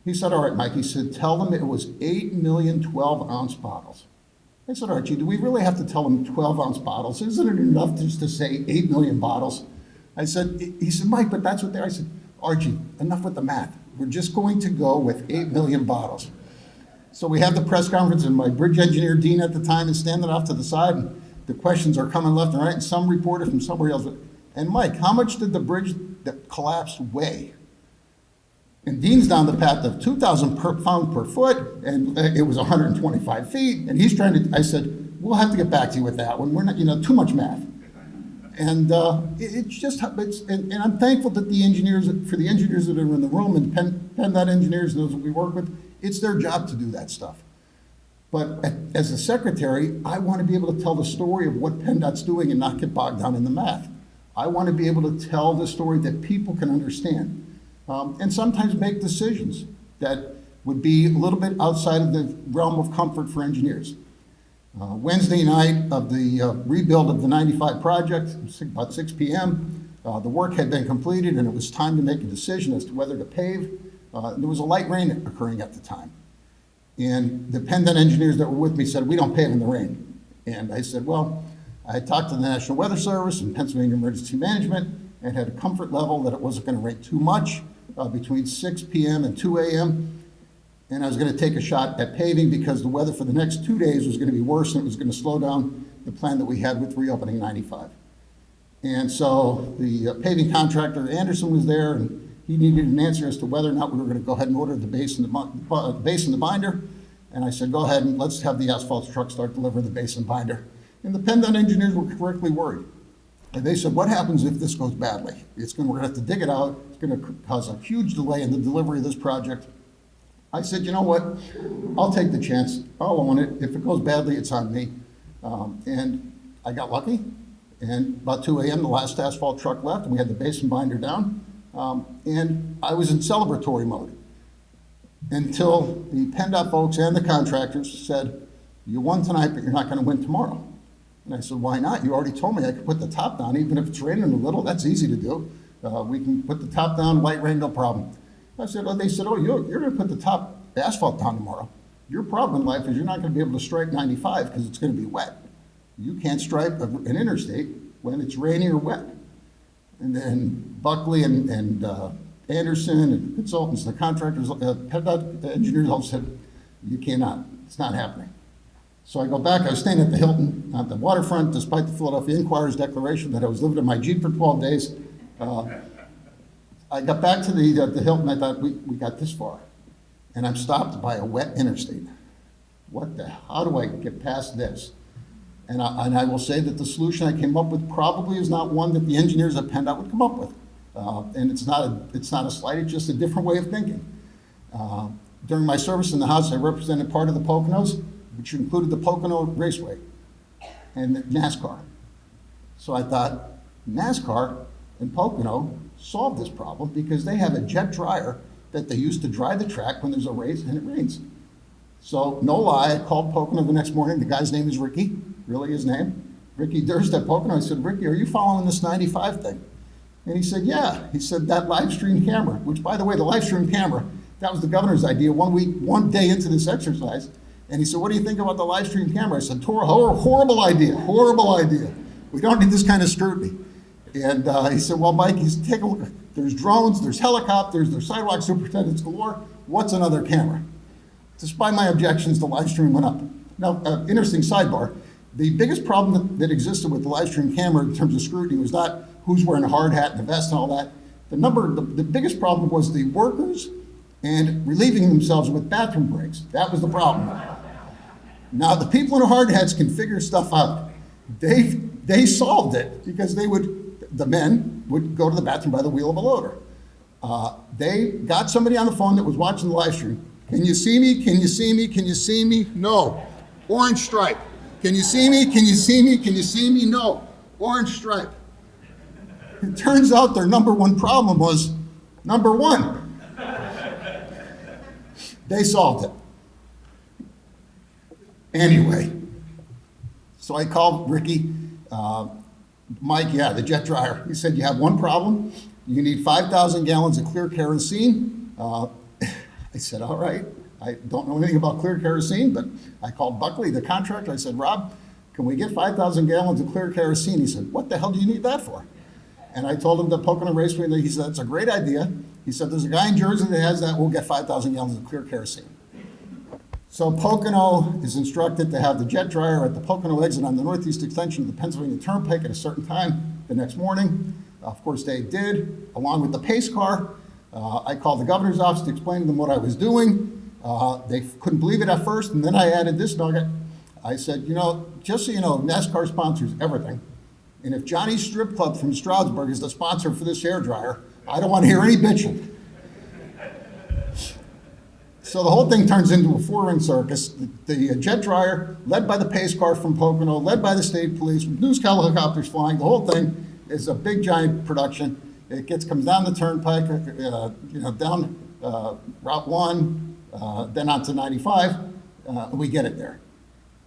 D: He said, all right, Mike. He said, tell them it was 8 million 12-ounce bottles. I said, Archie, do we really have to tell them 12-ounce bottles? Isn't it enough just to say 8 million bottles? He said, Mike, but that's what they're. I said, Archie, enough with the math. We're just going to go with 8 million bottles. So we have the press conference, and my bridge engineer, Dean, at the time is standing off to the side, and the questions are coming left and right, and some reporter from somewhere else. And Mike, how much did the bridge that collapsed weigh? And Dean's down the path of 2,000 pounds per foot, and it was 125 feet, and he's trying to, I said, we'll have to get back to you with that one. We're not, too much math. And and I'm thankful that for the engineers that are in the room, and PennDOT engineers, those that we work with, it's their job to do that stuff. But as a secretary, I want to be able to tell the story of what PennDOT's doing and not get bogged down in the math. I want to be able to tell the story that people can understand, and sometimes make decisions that would be a little bit outside of the realm of comfort for engineers. Wednesday night of the rebuild of the 95 project, about 6 p.m., the work had been completed and it was time to make a decision as to whether to pave. There was a light rain occurring at the time. And the PennDOT engineers that were with me said, we don't pave in the rain. And I said, well, I talked to the National Weather Service and Pennsylvania Emergency Management and had a comfort level that it wasn't going to rain too much between 6 p.m. and 2 a.m. And I was going to take a shot at paving because the weather for the next 2 days was going to be worse and it was going to slow down the plan that we had with reopening 95. And so the paving contractor, Anderson, was there, and he needed an answer as to whether or not we were going to go ahead and order the base and the binder. And I said, go ahead and let's have the asphalt truck start delivering the base and binder. And the PennDOT engineers were correctly worried. And they said, what happens if this goes badly? We're going to have to dig it out. It's going to cause a huge delay in the delivery of this project. I said, you know what? I'll take the chance. I'll own it. If it goes badly, it's on me. And I got lucky. And about 2 a.m., the last asphalt truck left, and we had the base and binder down. And I was in celebratory mode until the PennDOT folks and the contractors said, you won tonight, but you're not going to win tomorrow. And I said, why not? You already told me I could put the top down, even if it's raining a little. That's easy to do. We can put the top down, light rain, no problem. I said, oh, they said, oh, you're going to put the top asphalt down tomorrow. Your problem in life is you're not going to be able to stripe 95 because it's going to be wet. You can't stripe an interstate when it's rainy or wet. And then Buckley and Anderson and consultants, the contractors, the engineers all said, you cannot. It's not happening. So I go back. I was staying at the Hilton on the waterfront, despite the Philadelphia Inquirer's declaration that I was living in my Jeep for 12 days. I got back to the Hilton. I thought, we got this far. And I'm stopped by a wet interstate. How do I get past this? And I will say that the solution I came up with probably is not one that the engineers at PennDOT would come up with. And it's not a slight, it's just a different way of thinking. During my service in the House, I represented part of the Poconos, which included the Pocono Raceway and NASCAR. So I thought, NASCAR and Pocono solved this problem because they have a jet dryer that they use to dry the track when there's a race and it rains. So, no lie, I called Pocono the next morning. The guy's name is Ricky, really his name. Ricky Durst at Pocono. I said, Ricky, are you following this 95 thing? And he said, yeah. He said, that live stream camera, which, by the way, the live stream camera, that was the governor's idea one day into this exercise. And he said, what do you think about the live stream camera? I said, horrible idea. We don't need this kind of scrutiny. And he said, well, Mike, take a look. There's drones, there's helicopters, there's sidewalk superintendents galore. What's another camera? Despite my objections, the live stream went up. Now, interesting sidebar. The biggest problem that existed with the live stream camera in terms of scrutiny was not who's wearing a hard hat and a vest and all that. The biggest problem was the workers and relieving themselves with bathroom breaks. That was the problem. Now, the people in hard hats can figure stuff out. They solved it because the men would go to the bathroom by the wheel of a loader. They got somebody on the phone that was watching the live stream. Can you see me? Can you see me? Can you see me? No. Orange stripe. Can you see me? Can you see me? Can you see me? No. Orange stripe. It turns out their number one problem was number one. They solved it. Anyway, so I called Ricky. Mike, yeah, the jet dryer. He said, you have one problem. You need 5,000 gallons of clear kerosene. I said, all right. I don't know anything about clear kerosene, but I called Buckley, the contractor. I said, Rob, can we get 5,000 gallons of clear kerosene? He said, what the hell do you need that for? And I told him the Pocono Raceway, he said, that's a great idea. He said, there's a guy in Jersey that has that. We'll get 5,000 gallons of clear kerosene. So Pocono is instructed to have the jet dryer at the Pocono exit on the northeast extension of the Pennsylvania Turnpike at a certain time the next morning. Of course, they did, along with the pace car. I called the governor's office to explain to them what I was doing. They couldn't believe it at first, and then I added this nugget. I said, just so you know, NASCAR sponsors everything. And if Johnny's Strip Club from Stroudsburg is the sponsor for this hair dryer, I don't want to hear any bitching. So the whole thing turns into a four-ring circus. The jet dryer, led by the pace car from Pocono, led by the state police, with news helicopters flying, the whole thing is a big, giant production. It comes down the turnpike, down Route 1, then onto 95, we get it there.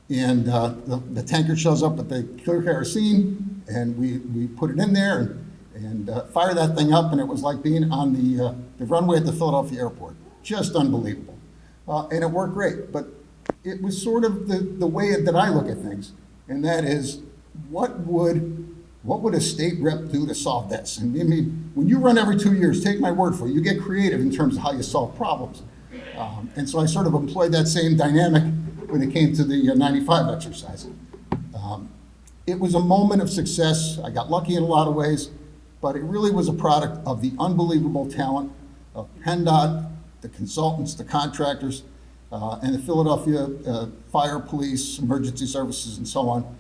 D: And the tanker shows up with the clear kerosene, and we put it in there and fire that thing up, and it was like being on the runway at the Philadelphia airport. Just unbelievable. And it worked great, but it was sort of the way that I look at things, and that is, what would a state rep do to solve this? And I mean, when you run every 2 years, take my word for it, you get creative in terms of how you solve problems. And so I sort of employed that same dynamic when it came to the 95 exercise. It was a moment of success. I got lucky in a lot of ways, but it really was a product of the unbelievable talent of PennDOT, the consultants, the contractors, and the Philadelphia Fire, Police, Emergency Services, and so on.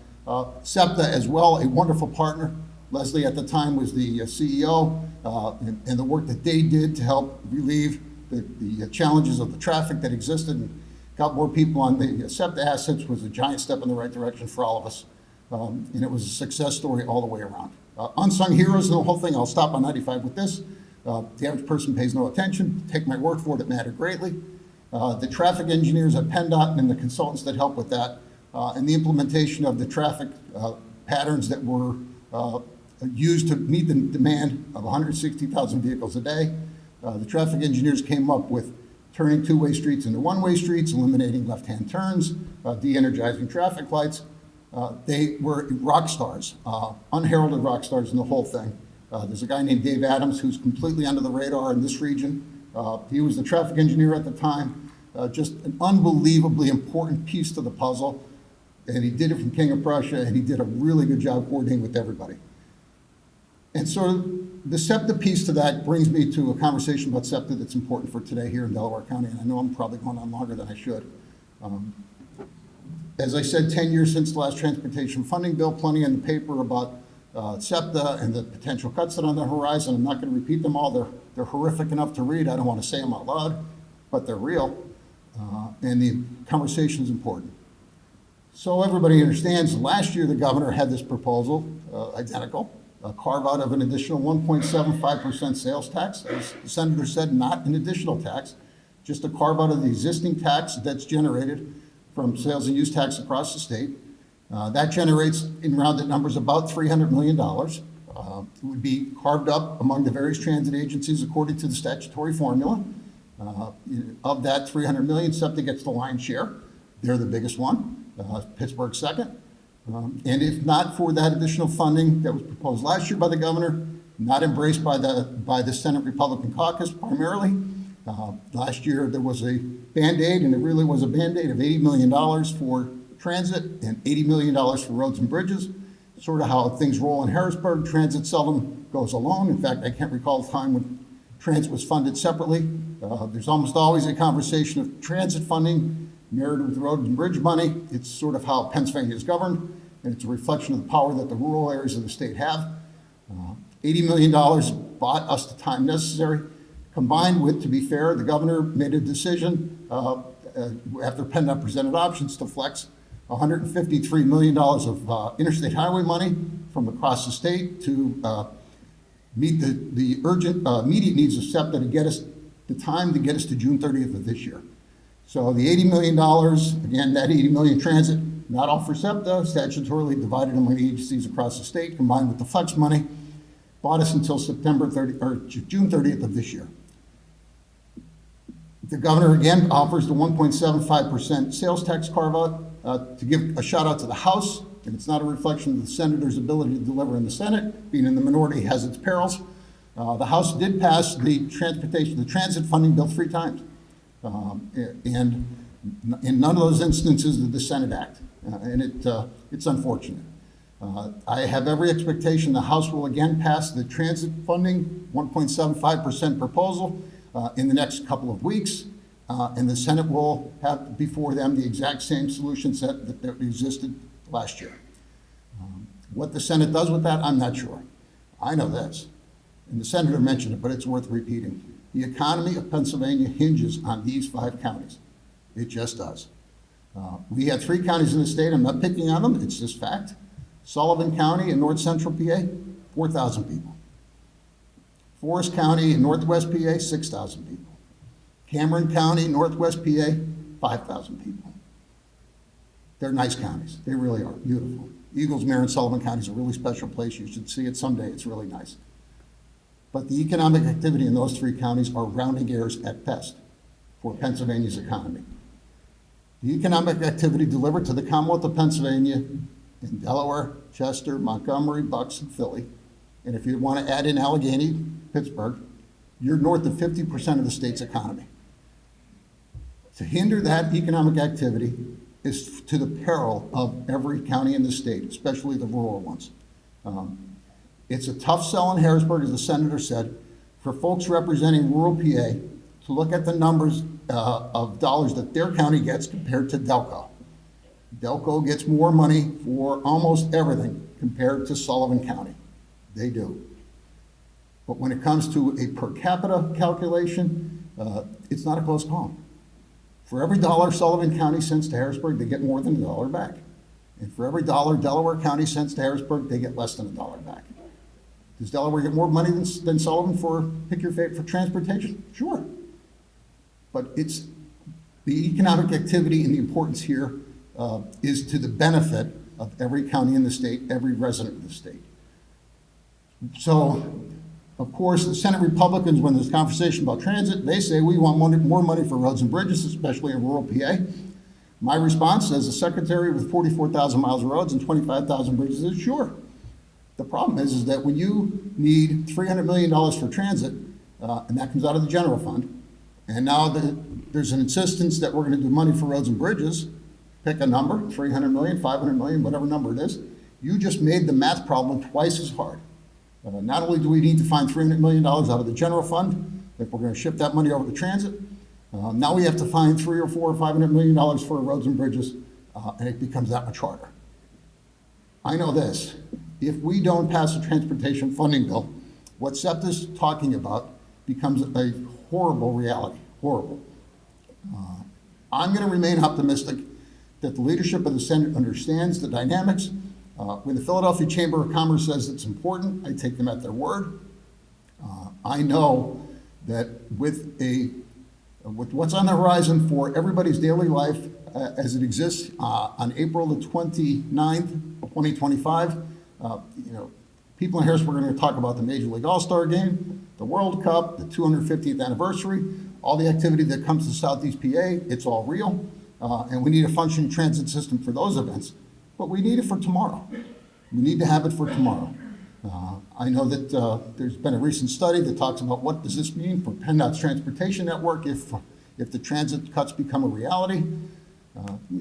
D: SEPTA as well, a wonderful partner. Leslie at the time was the CEO, and the work that they did to help relieve the challenges of the traffic that existed and got more people on the SEPTA assets was a giant step in the right direction for all of us. And it was a success story all the way around. Unsung heroes in the whole thing, I'll stop on 95 with this. The average person pays no attention. Take my word for it, it mattered greatly. The traffic engineers at PennDOT and the consultants that helped with that and the implementation of the traffic patterns that were used to meet the demand of 160,000 vehicles a day. The traffic engineers came up with turning two-way streets into one-way streets, eliminating left-hand turns, de-energizing traffic lights. They were rock stars, unheralded rock stars in the whole thing. There's a guy named Dave Adams who's completely under the radar in this region. He was the traffic engineer at the time, just an unbelievably important piece to the puzzle. And he did it from King of Prussia, and he did a really good job coordinating with everybody. And so the SEPTA piece to that brings me to a conversation about SEPTA that's important for today here in Delaware County, and I know I'm probably going on longer than I should. As I said, 10 years since the last transportation funding bill, plenty in the paper about SEPTA and the potential cuts that are on the horizon. I'm not going to repeat them all. They're horrific enough to read. I don't want to say them out loud, but they're real, and the conversation is important. So everybody understands, last year the governor had this proposal, identical, a carve out of an additional 1.75% sales tax. As the senator said, not an additional tax, just a carve out of the existing tax that's generated from sales and use tax across the state. That generates, in rounded numbers, about $300 million. It would be carved up among the various transit agencies according to the statutory formula. Of that $300 million, SEPTA gets the lion's share. They're the biggest one. Pittsburgh second. And if not for that additional funding that was proposed last year by the governor, not embraced by the Senate Republican caucus primarily, last year there was a Band-Aid, and it really was a Band-Aid of $80 million for transit and $80 million for roads and bridges. Sort of how things roll in Harrisburg. Transit seldom goes alone. In fact, I can't recall a time when transit was funded separately. There's almost always a conversation of transit funding married with road and bridge money. It's sort of how Pennsylvania is governed, and it's a reflection of the power that the rural areas of the state have. $80 million bought us the time necessary, combined with, to be fair, the governor made a decision after PennDOT presented options to flex $153 million of interstate highway money from across the state to meet the urgent, immediate needs of SEPTA to get us the time to get us to June 30th of this year. So the $80 million, again, that $80 million transit, not all for SEPTA, statutorily divided among the agencies across the state, combined with the flex money, bought us until September 30, or June 30th of this year. The governor again offers the 1.75% sales tax carve-out to give a shout out to the House, and it's not a reflection of the senator's ability to deliver in the Senate. Being in the minority has its perils. The House did pass the transit funding bill 3 times. And in none of those instances did the Senate act, and it's unfortunate. I have every expectation the House will again pass the transit funding 1.75% proposal in the next couple of weeks, and the Senate will have before them the exact same solution set that existed last year. What the Senate does with that, I'm not sure. I know this, and the senator mentioned it, but it's worth repeating. The economy of Pennsylvania hinges on these 5 counties. It just does. We have 3 counties in the state. I'm not picking on them. It's just fact. Sullivan County in north central PA, 4,000 people. Forest County in northwest PA, 6,000 people. Cameron County, northwest PA, 5,000 people. They're nice counties. They really are beautiful. Eagles, Mare, and Sullivan County is a really special place. You should see it someday. It's really nice. But the economic activity in those 3 counties are rounding errors at best for Pennsylvania's economy. The economic activity delivered to the Commonwealth of Pennsylvania in Delaware, Chester, Montgomery, Bucks, and Philly, and if you want to add in Allegheny, Pittsburgh, you're north of 50% of the state's economy. To hinder that economic activity is to the peril of every county in the state, especially the rural ones. It's a tough sell in Harrisburg, as the senator said, for folks representing rural PA to look at the numbers of dollars that their county gets compared to Delco. Delco gets more money for almost everything compared to Sullivan County. They do. But when it comes to a per capita calculation, it's not a close call. For every dollar Sullivan County sends to Harrisburg, they get more than $1 back. And for every dollar Delaware County sends to Harrisburg, they get less than $1 back. Does Delaware get more money than Sullivan for, pick your favorite, for transportation? Sure. But it's the economic activity and the importance here is to the benefit of every county in the state, every resident of the state. So, of course, the Senate Republicans, when there's conversation about transit, they say we want more money for roads and bridges, especially in rural PA. My response as a secretary with 44,000 miles of roads and 25,000 bridges is sure. The problem is that when you need $300 million for transit, and that comes out of the general fund, and now there's an insistence that we're going to do money for roads and bridges, pick a number, 300 million, 500 million, whatever number it is, you just made the math problem twice as hard. Not only do we need to find $300 million out of the general fund, if we're going to shift that money over to transit, now we have to find $300 or $400 or $500 million for roads and bridges, and it becomes that much harder. I know this, if we don't pass a transportation funding bill, what SEPTA's talking about becomes a horrible reality, horrible. I'm going to remain optimistic that the leadership of the Senate understands the dynamics. When the Philadelphia Chamber of Commerce says it's important, I take them at their word. I know that with what's on the horizon for everybody's daily life as it exists on April the 29th, 2025, people in Harrisburg are going to talk about the Major League All-Star Game, the World Cup, the 250th anniversary, all the activity that comes to Southeast PA. It's all real, and we need a functioning transit system for those events. But we need it for tomorrow. We need to have it for tomorrow. I know that there's been a recent study that talks about what does this mean for PennDOT's transportation network if the transit cuts become a reality.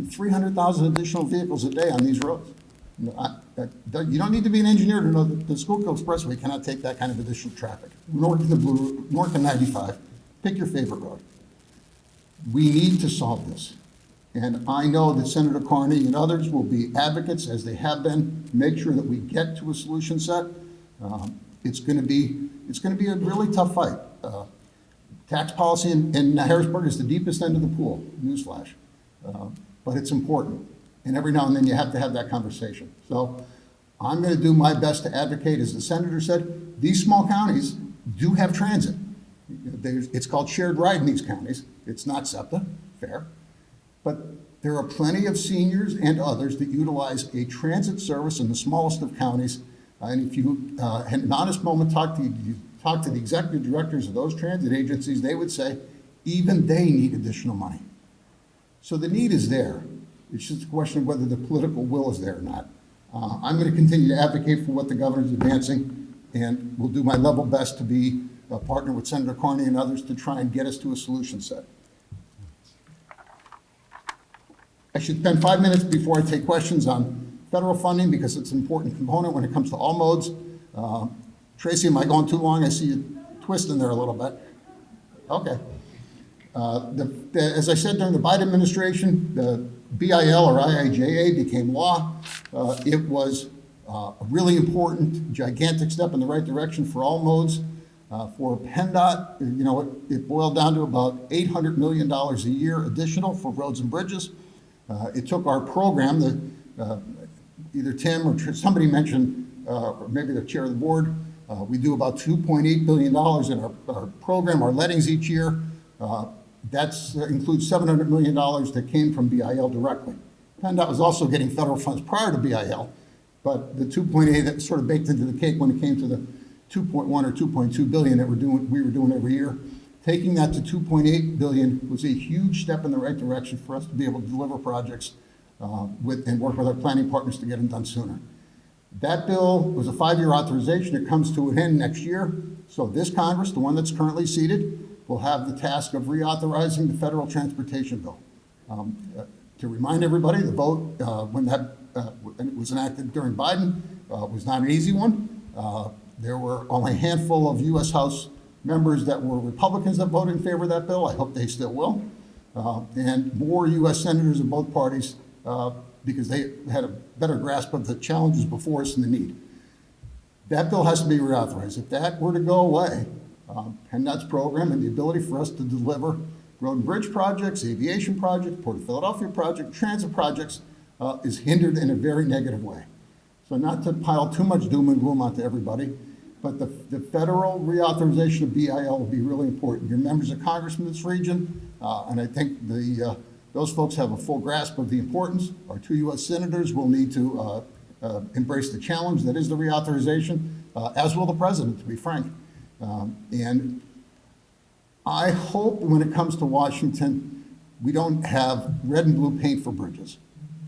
D: 300,000 additional vehicles a day on these roads. You don't need to be an engineer to know that the Schuylkill Expressway cannot take that kind of additional traffic. North of the Blue, north of 95, pick your favorite road. We need to solve this. And I know that Senator Kearney and others will be advocates, as they have been, make sure that we get to a solution set. It's going to be a really tough fight. Tax policy in Harrisburg is the deepest end of the pool, newsflash. But it's important. And every now and then you have to have that conversation. So I'm going to do my best to advocate, as the senator said, these small counties do have transit. It's called shared ride in these counties. It's not SEPTA, fair. But there are plenty of seniors and others that utilize a transit service in the smallest of counties. And if you had an honest moment, talk to the executive directors of those transit agencies, they would say even they need additional money. So the need is there. It's just a question of whether the political will is there or not. I'm going to continue to advocate for what the governor's advancing, and will do my level best to be a partner with Senator Kearney and others to try and get us to a solution set. I should spend 5 minutes before I take questions on federal funding, because it's an important component when it comes to all modes. Tracy, am I going too long? I see you twisting there a little bit. Okay. As I said, during the Biden administration, the BIL or IIJA became law. It was a really important, gigantic step in the right direction for all modes. For PennDOT, it boiled down to about $800 million a year additional for roads and bridges. It took our program, either Tim or somebody mentioned, or maybe the chair of the board, we do about $2.8 billion in our program, our lettings each year. That includes $700 million that came from BIL directly. PennDOT was also getting federal funds prior to BIL, but the 2.8 that sort of baked into the cake when it came to the 2.1 or 2.2 billion that we were doing every year. Taking that to 2.8 billion was a huge step in the right direction for us to be able to deliver projects and work with our planning partners to get them done sooner. That bill was a 5-year authorization. It comes to an end next year. So this Congress, the one that's currently seated, will have the task of reauthorizing the federal transportation bill. To remind everybody, the vote when it was enacted during Biden was not an easy one. There were only a handful of U.S. House members that were Republicans that voted in favor of that bill. I hope they still will. And more U.S. senators of both parties because they had a better grasp of the challenges before us and the need. That bill has to be reauthorized. If that were to go away, PennDOT's program and the ability for us to deliver road and bridge projects, aviation projects, Port of Philadelphia project, transit projects is hindered in a very negative way. So not to pile too much doom and gloom onto everybody, but the federal reauthorization of BIL will be really important. You're members of Congress in this region, and I think the those folks have a full grasp of the importance. Our 2 U.S. senators will need to embrace the challenge that is the reauthorization, as will the president, to be frank. And I hope when it comes to Washington, we don't have red and blue paint for bridges.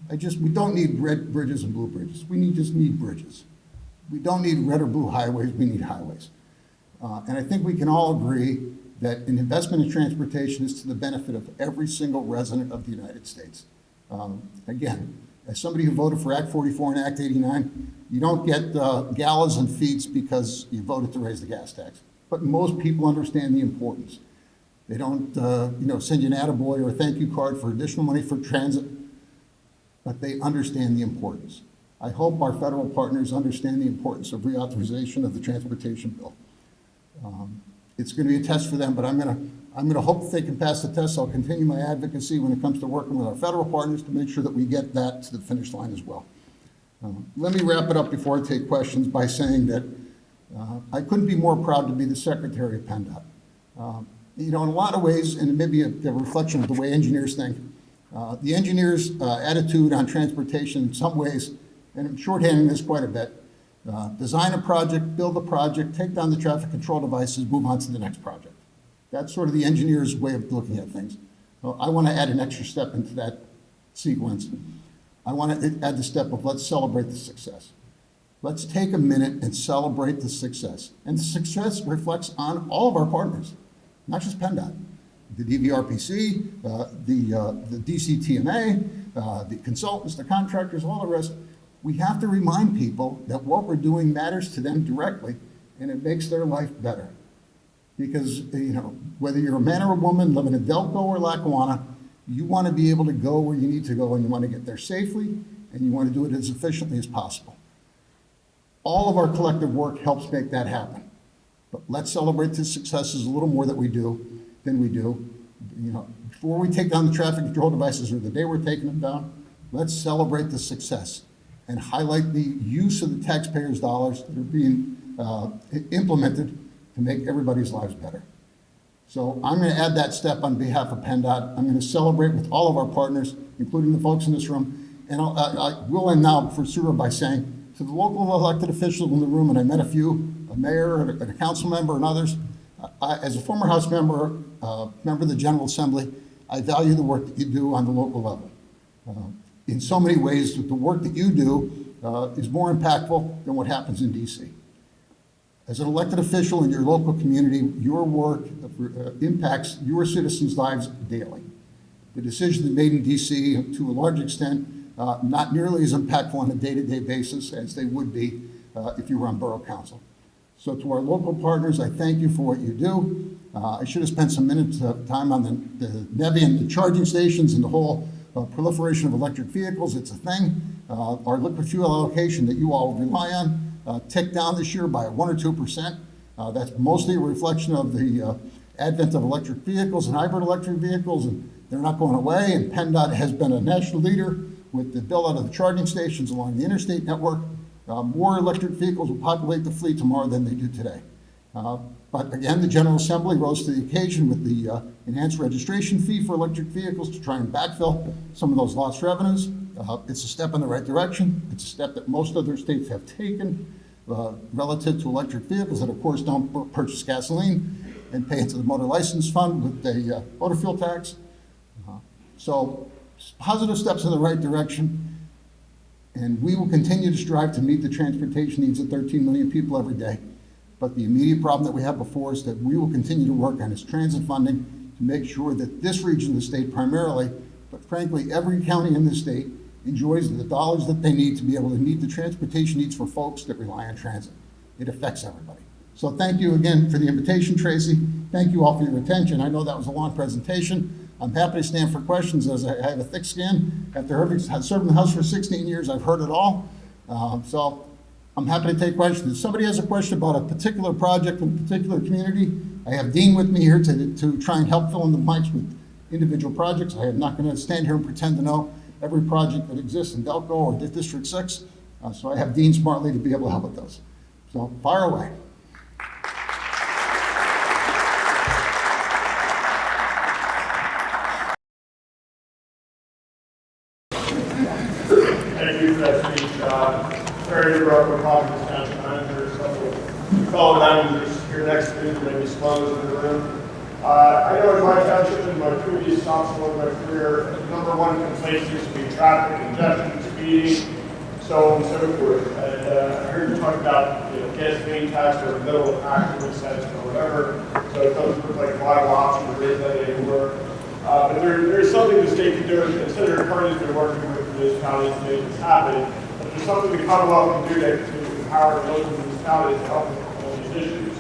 D: We don't need red bridges and blue bridges. We just need bridges. We don't need red or blue highways, we need highways. And I think we can all agree that an investment in transportation is to the benefit of every single resident of the United States. Again, as somebody who voted for Act 44 and Act 89, you don't get galas and feats because you voted to raise the gas tax. But most people understand the importance. They don't, send you an attaboy or a thank you card for additional money for transit, but they understand the importance. I hope our federal partners understand the importance of reauthorization of the transportation bill. It's going to be a test for them, but I'm going to hope that they can pass the test. I'll continue my advocacy when it comes to working with our federal partners to make sure that we get that to the finish line as well. Let me wrap it up before I take questions by saying that I couldn't be more proud to be the Secretary of PennDOT. In a lot of ways, and maybe a reflection of the way engineers think, the engineers' attitude on transportation in some ways, and I'm shorthanding this quite a bit, design a project, build a project, take down the traffic control devices, move on to the next project. That's sort of the engineer's way of looking at things. So I want to add an extra step into that sequence. I want to add the step of let's celebrate the success. Let's take a minute and celebrate the success. And the success reflects on all of our partners, not just PennDOT. The DVRPC, the DCTMA, the consultants, the contractors, all the rest. We have to remind people that what we're doing matters to them directly, and it makes their life better. Because, whether you're a man or a woman living in Delco or Lackawanna, you want to be able to go where you need to go, and you want to get there safely, and you want to do it as efficiently as possible. All of our collective work helps make that happen. But let's celebrate the successes a little more than we do. Before we take down the traffic control devices or the day we're taking them down, let's celebrate the success and highlight the use of the taxpayers' dollars that are being implemented to make everybody's lives better. So I'm going to add that step on behalf of PennDOT. I'm going to celebrate with all of our partners, including the folks in this room. And I will end now for sure by saying to the local elected officials in the room, and I met a few, a mayor and a council member and others, as a former House member, member of the General Assembly, I value the work that you do on the local level. In so many ways, the work that you do is more impactful than what happens in DC. As an elected official in your local community, your work impacts your citizens' lives daily. The decisions made in DC, to a large extent, not nearly as impactful on a day-to-day basis as they would be if you were on borough council. So to our local partners, I thank you for what you do. I should have spent some minutes of time on the NEVI and the charging stations and the whole proliferation of electric vehicles. It's a thing. Our liquid fuel allocation that you all rely on ticked down this year by 1 or 2%. That's mostly a reflection of the advent of electric vehicles and hybrid electric vehicles, and they're not going away. And PennDOT has been a national leader with the build out of the charging stations along the interstate network. More electric vehicles will populate the fleet tomorrow than they do today. But again, the General Assembly rose to the occasion with the enhanced registration fee for electric vehicles to try and backfill some of those lost revenues. It's a step in the right direction. It's a step that most other states have taken relative to electric vehicles that, of course, don't purchase gasoline and pay into the motor license fund with the motor fuel tax. So positive steps in the right direction. And we will continue to strive to meet the transportation needs of 13 million people every day. But the immediate problem that we have before us that we will continue to work on is transit funding to make sure that this region of the state primarily, but frankly, every county in the state enjoys the dollars that they need to be able to meet the transportation needs for folks that rely on transit. It affects everybody. So thank you again for the invitation, Tracy. Thank you all for your attention. I know that was a long presentation. I'm happy to stand for questions as I have a thick skin. After serving the House for 16 years, I've heard it all. So I'm happy to take questions. If somebody has a question about a particular project in a particular community, I have Dean with me here to try and help fill in the blanks with individual projects. I am not going to stand here and pretend to know every project that exists in Delco or District 6. So I have Dean smartly to be able to help with those. So fire away.
E: those in the room. I know in my township, in my previous stops along my career, number one complaint used to be traffic, congestion, speeding, so on and so forth. And I heard you talk about gasoline tax or middle actual cents or whatever, so it doesn't look like a viable option to raise that anymore. But there's something the state can do, and consider Kearney's been working with municipalities to make this happen. But there's something the Commonwealth can do to empower the local municipalities to help with all these issues.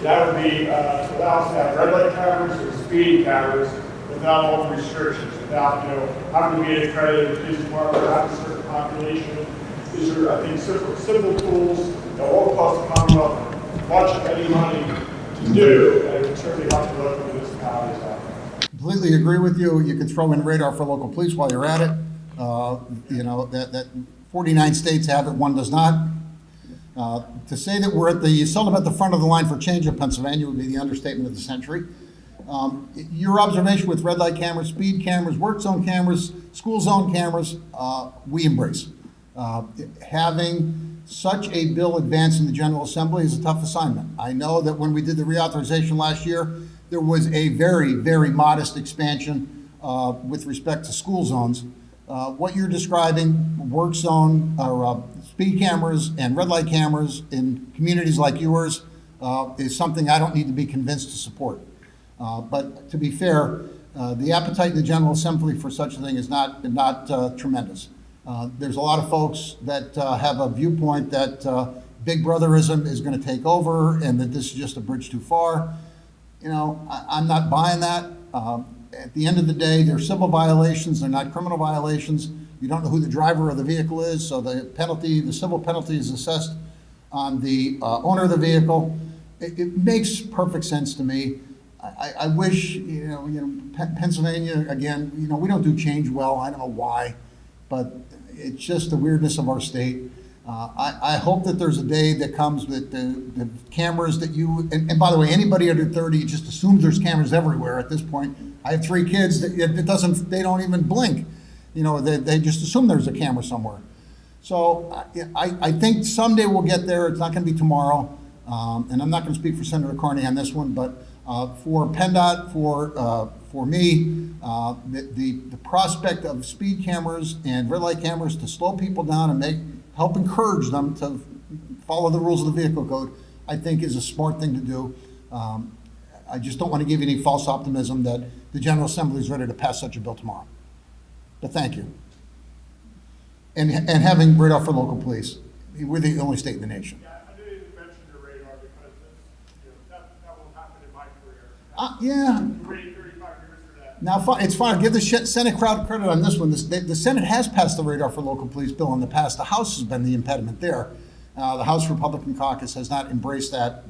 E: That would be to allow us to have red light cameras or speed cameras without all the restrictions, without having to be an accredited police department or having a certain population. These are, I think, simple tools that won't cost the Commonwealth much of any money to do, and it can certainly help the local municipalities out.
D: Completely agree with you. You can throw in radar for local police while you're at it. That 49 states have it, one does not. To say that we're seldom at the front of the line for change in Pennsylvania would be the understatement of the century. Your observation with red light cameras, speed cameras, work zone cameras, school zone cameras, we embrace. Having such a bill advance in the General Assembly is a tough assignment. I know that when we did the reauthorization last year, there was a very, very modest expansion with respect to school zones. What you're describing, work zone or speed cameras and red light cameras in communities like yours is something I don't need to be convinced to support. But to be fair, the appetite in the General Assembly for such a thing is not tremendous. There's a lot of folks that have a viewpoint that Big Brotherism is going to take over and that this is just a bridge too far. I'm not buying that. At the end of the day, they're civil violations, they're not criminal violations. You don't know who the driver of the vehicle is, so the civil penalty is assessed on the owner of the vehicle. It makes perfect sense to me. I wish, Pennsylvania, again, we don't do change well. I don't know why, but it's just the weirdness of our state. I hope that there's a day that comes that the cameras that and by the way, anybody under 30 just assumes there's cameras everywhere at this point. I have 3 kids that they don't even blink. They just assume there's a camera somewhere. So I think someday we'll get there. It's not going to be tomorrow. And I'm not going to speak for Senator Kearney on this one, but for PennDOT, for me, the prospect of speed cameras and red light cameras to slow people down and help encourage them to follow the rules of the vehicle code, I think is a smart thing to do. I just don't want to give you any false optimism that the General Assembly is ready to pass such a bill tomorrow. But thank you. And having radar for local police, we're the only state in the nation.
E: Yeah, I didn't even mention the radar because that will happen in my career.
D: Yeah.
E: Waiting 35 years for that.
D: Now, it's fine. Give the Senate crowd credit on this one. The Senate has passed the radar for local police bill in the past. The House has been the impediment there. The House Republican caucus has not embraced that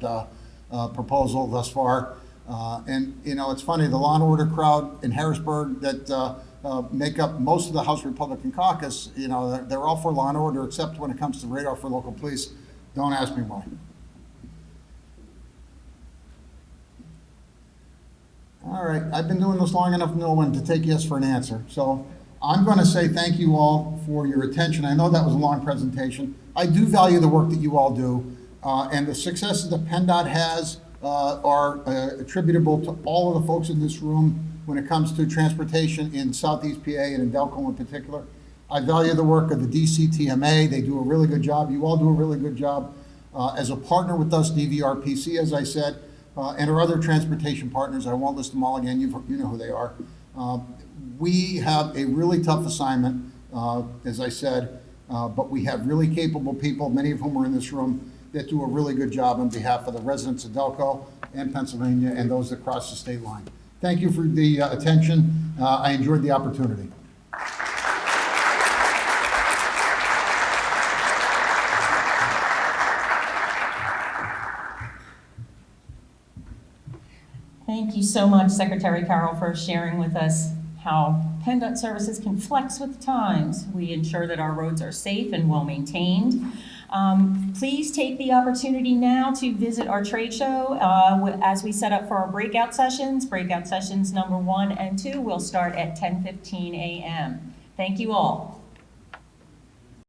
D: proposal thus far. And it's funny, the law and order crowd in Harrisburg that make up most of the House Republican caucus, they're all for law and order except when it comes to radar for local police. Don't ask me why. All right, I've been doing this long enough to know when to take yes for an answer. So I'm going to say thank you all for your attention. I know that was a long presentation. I do value the work that you all do, and the successes that PennDOT has are attributable to all of the folks in this room when it comes to transportation in Southeast PA and in Delco in particular. I value the work of the DCTMA. They do a really good job. You all do a really good job as a partner with us, DVRPC, as I said, and our other transportation partners. I won't list them all again. You know who they are. We have a really tough assignment, as I said, but we have really capable people, many of whom are in this room, that do a really good job on behalf of the residents of Delco and Pennsylvania and those that cross the state line. Thank you for the attention. I enjoyed the opportunity.
A: Thank you so much, Secretary Carroll, for sharing with us how PennDOT services can flex with times. We ensure that our roads are safe and well maintained. Please take the opportunity now to visit our trade show as we set up for our breakout sessions. Breakout sessions number 1 and 2 will start at 10:15 a.m. Thank you all.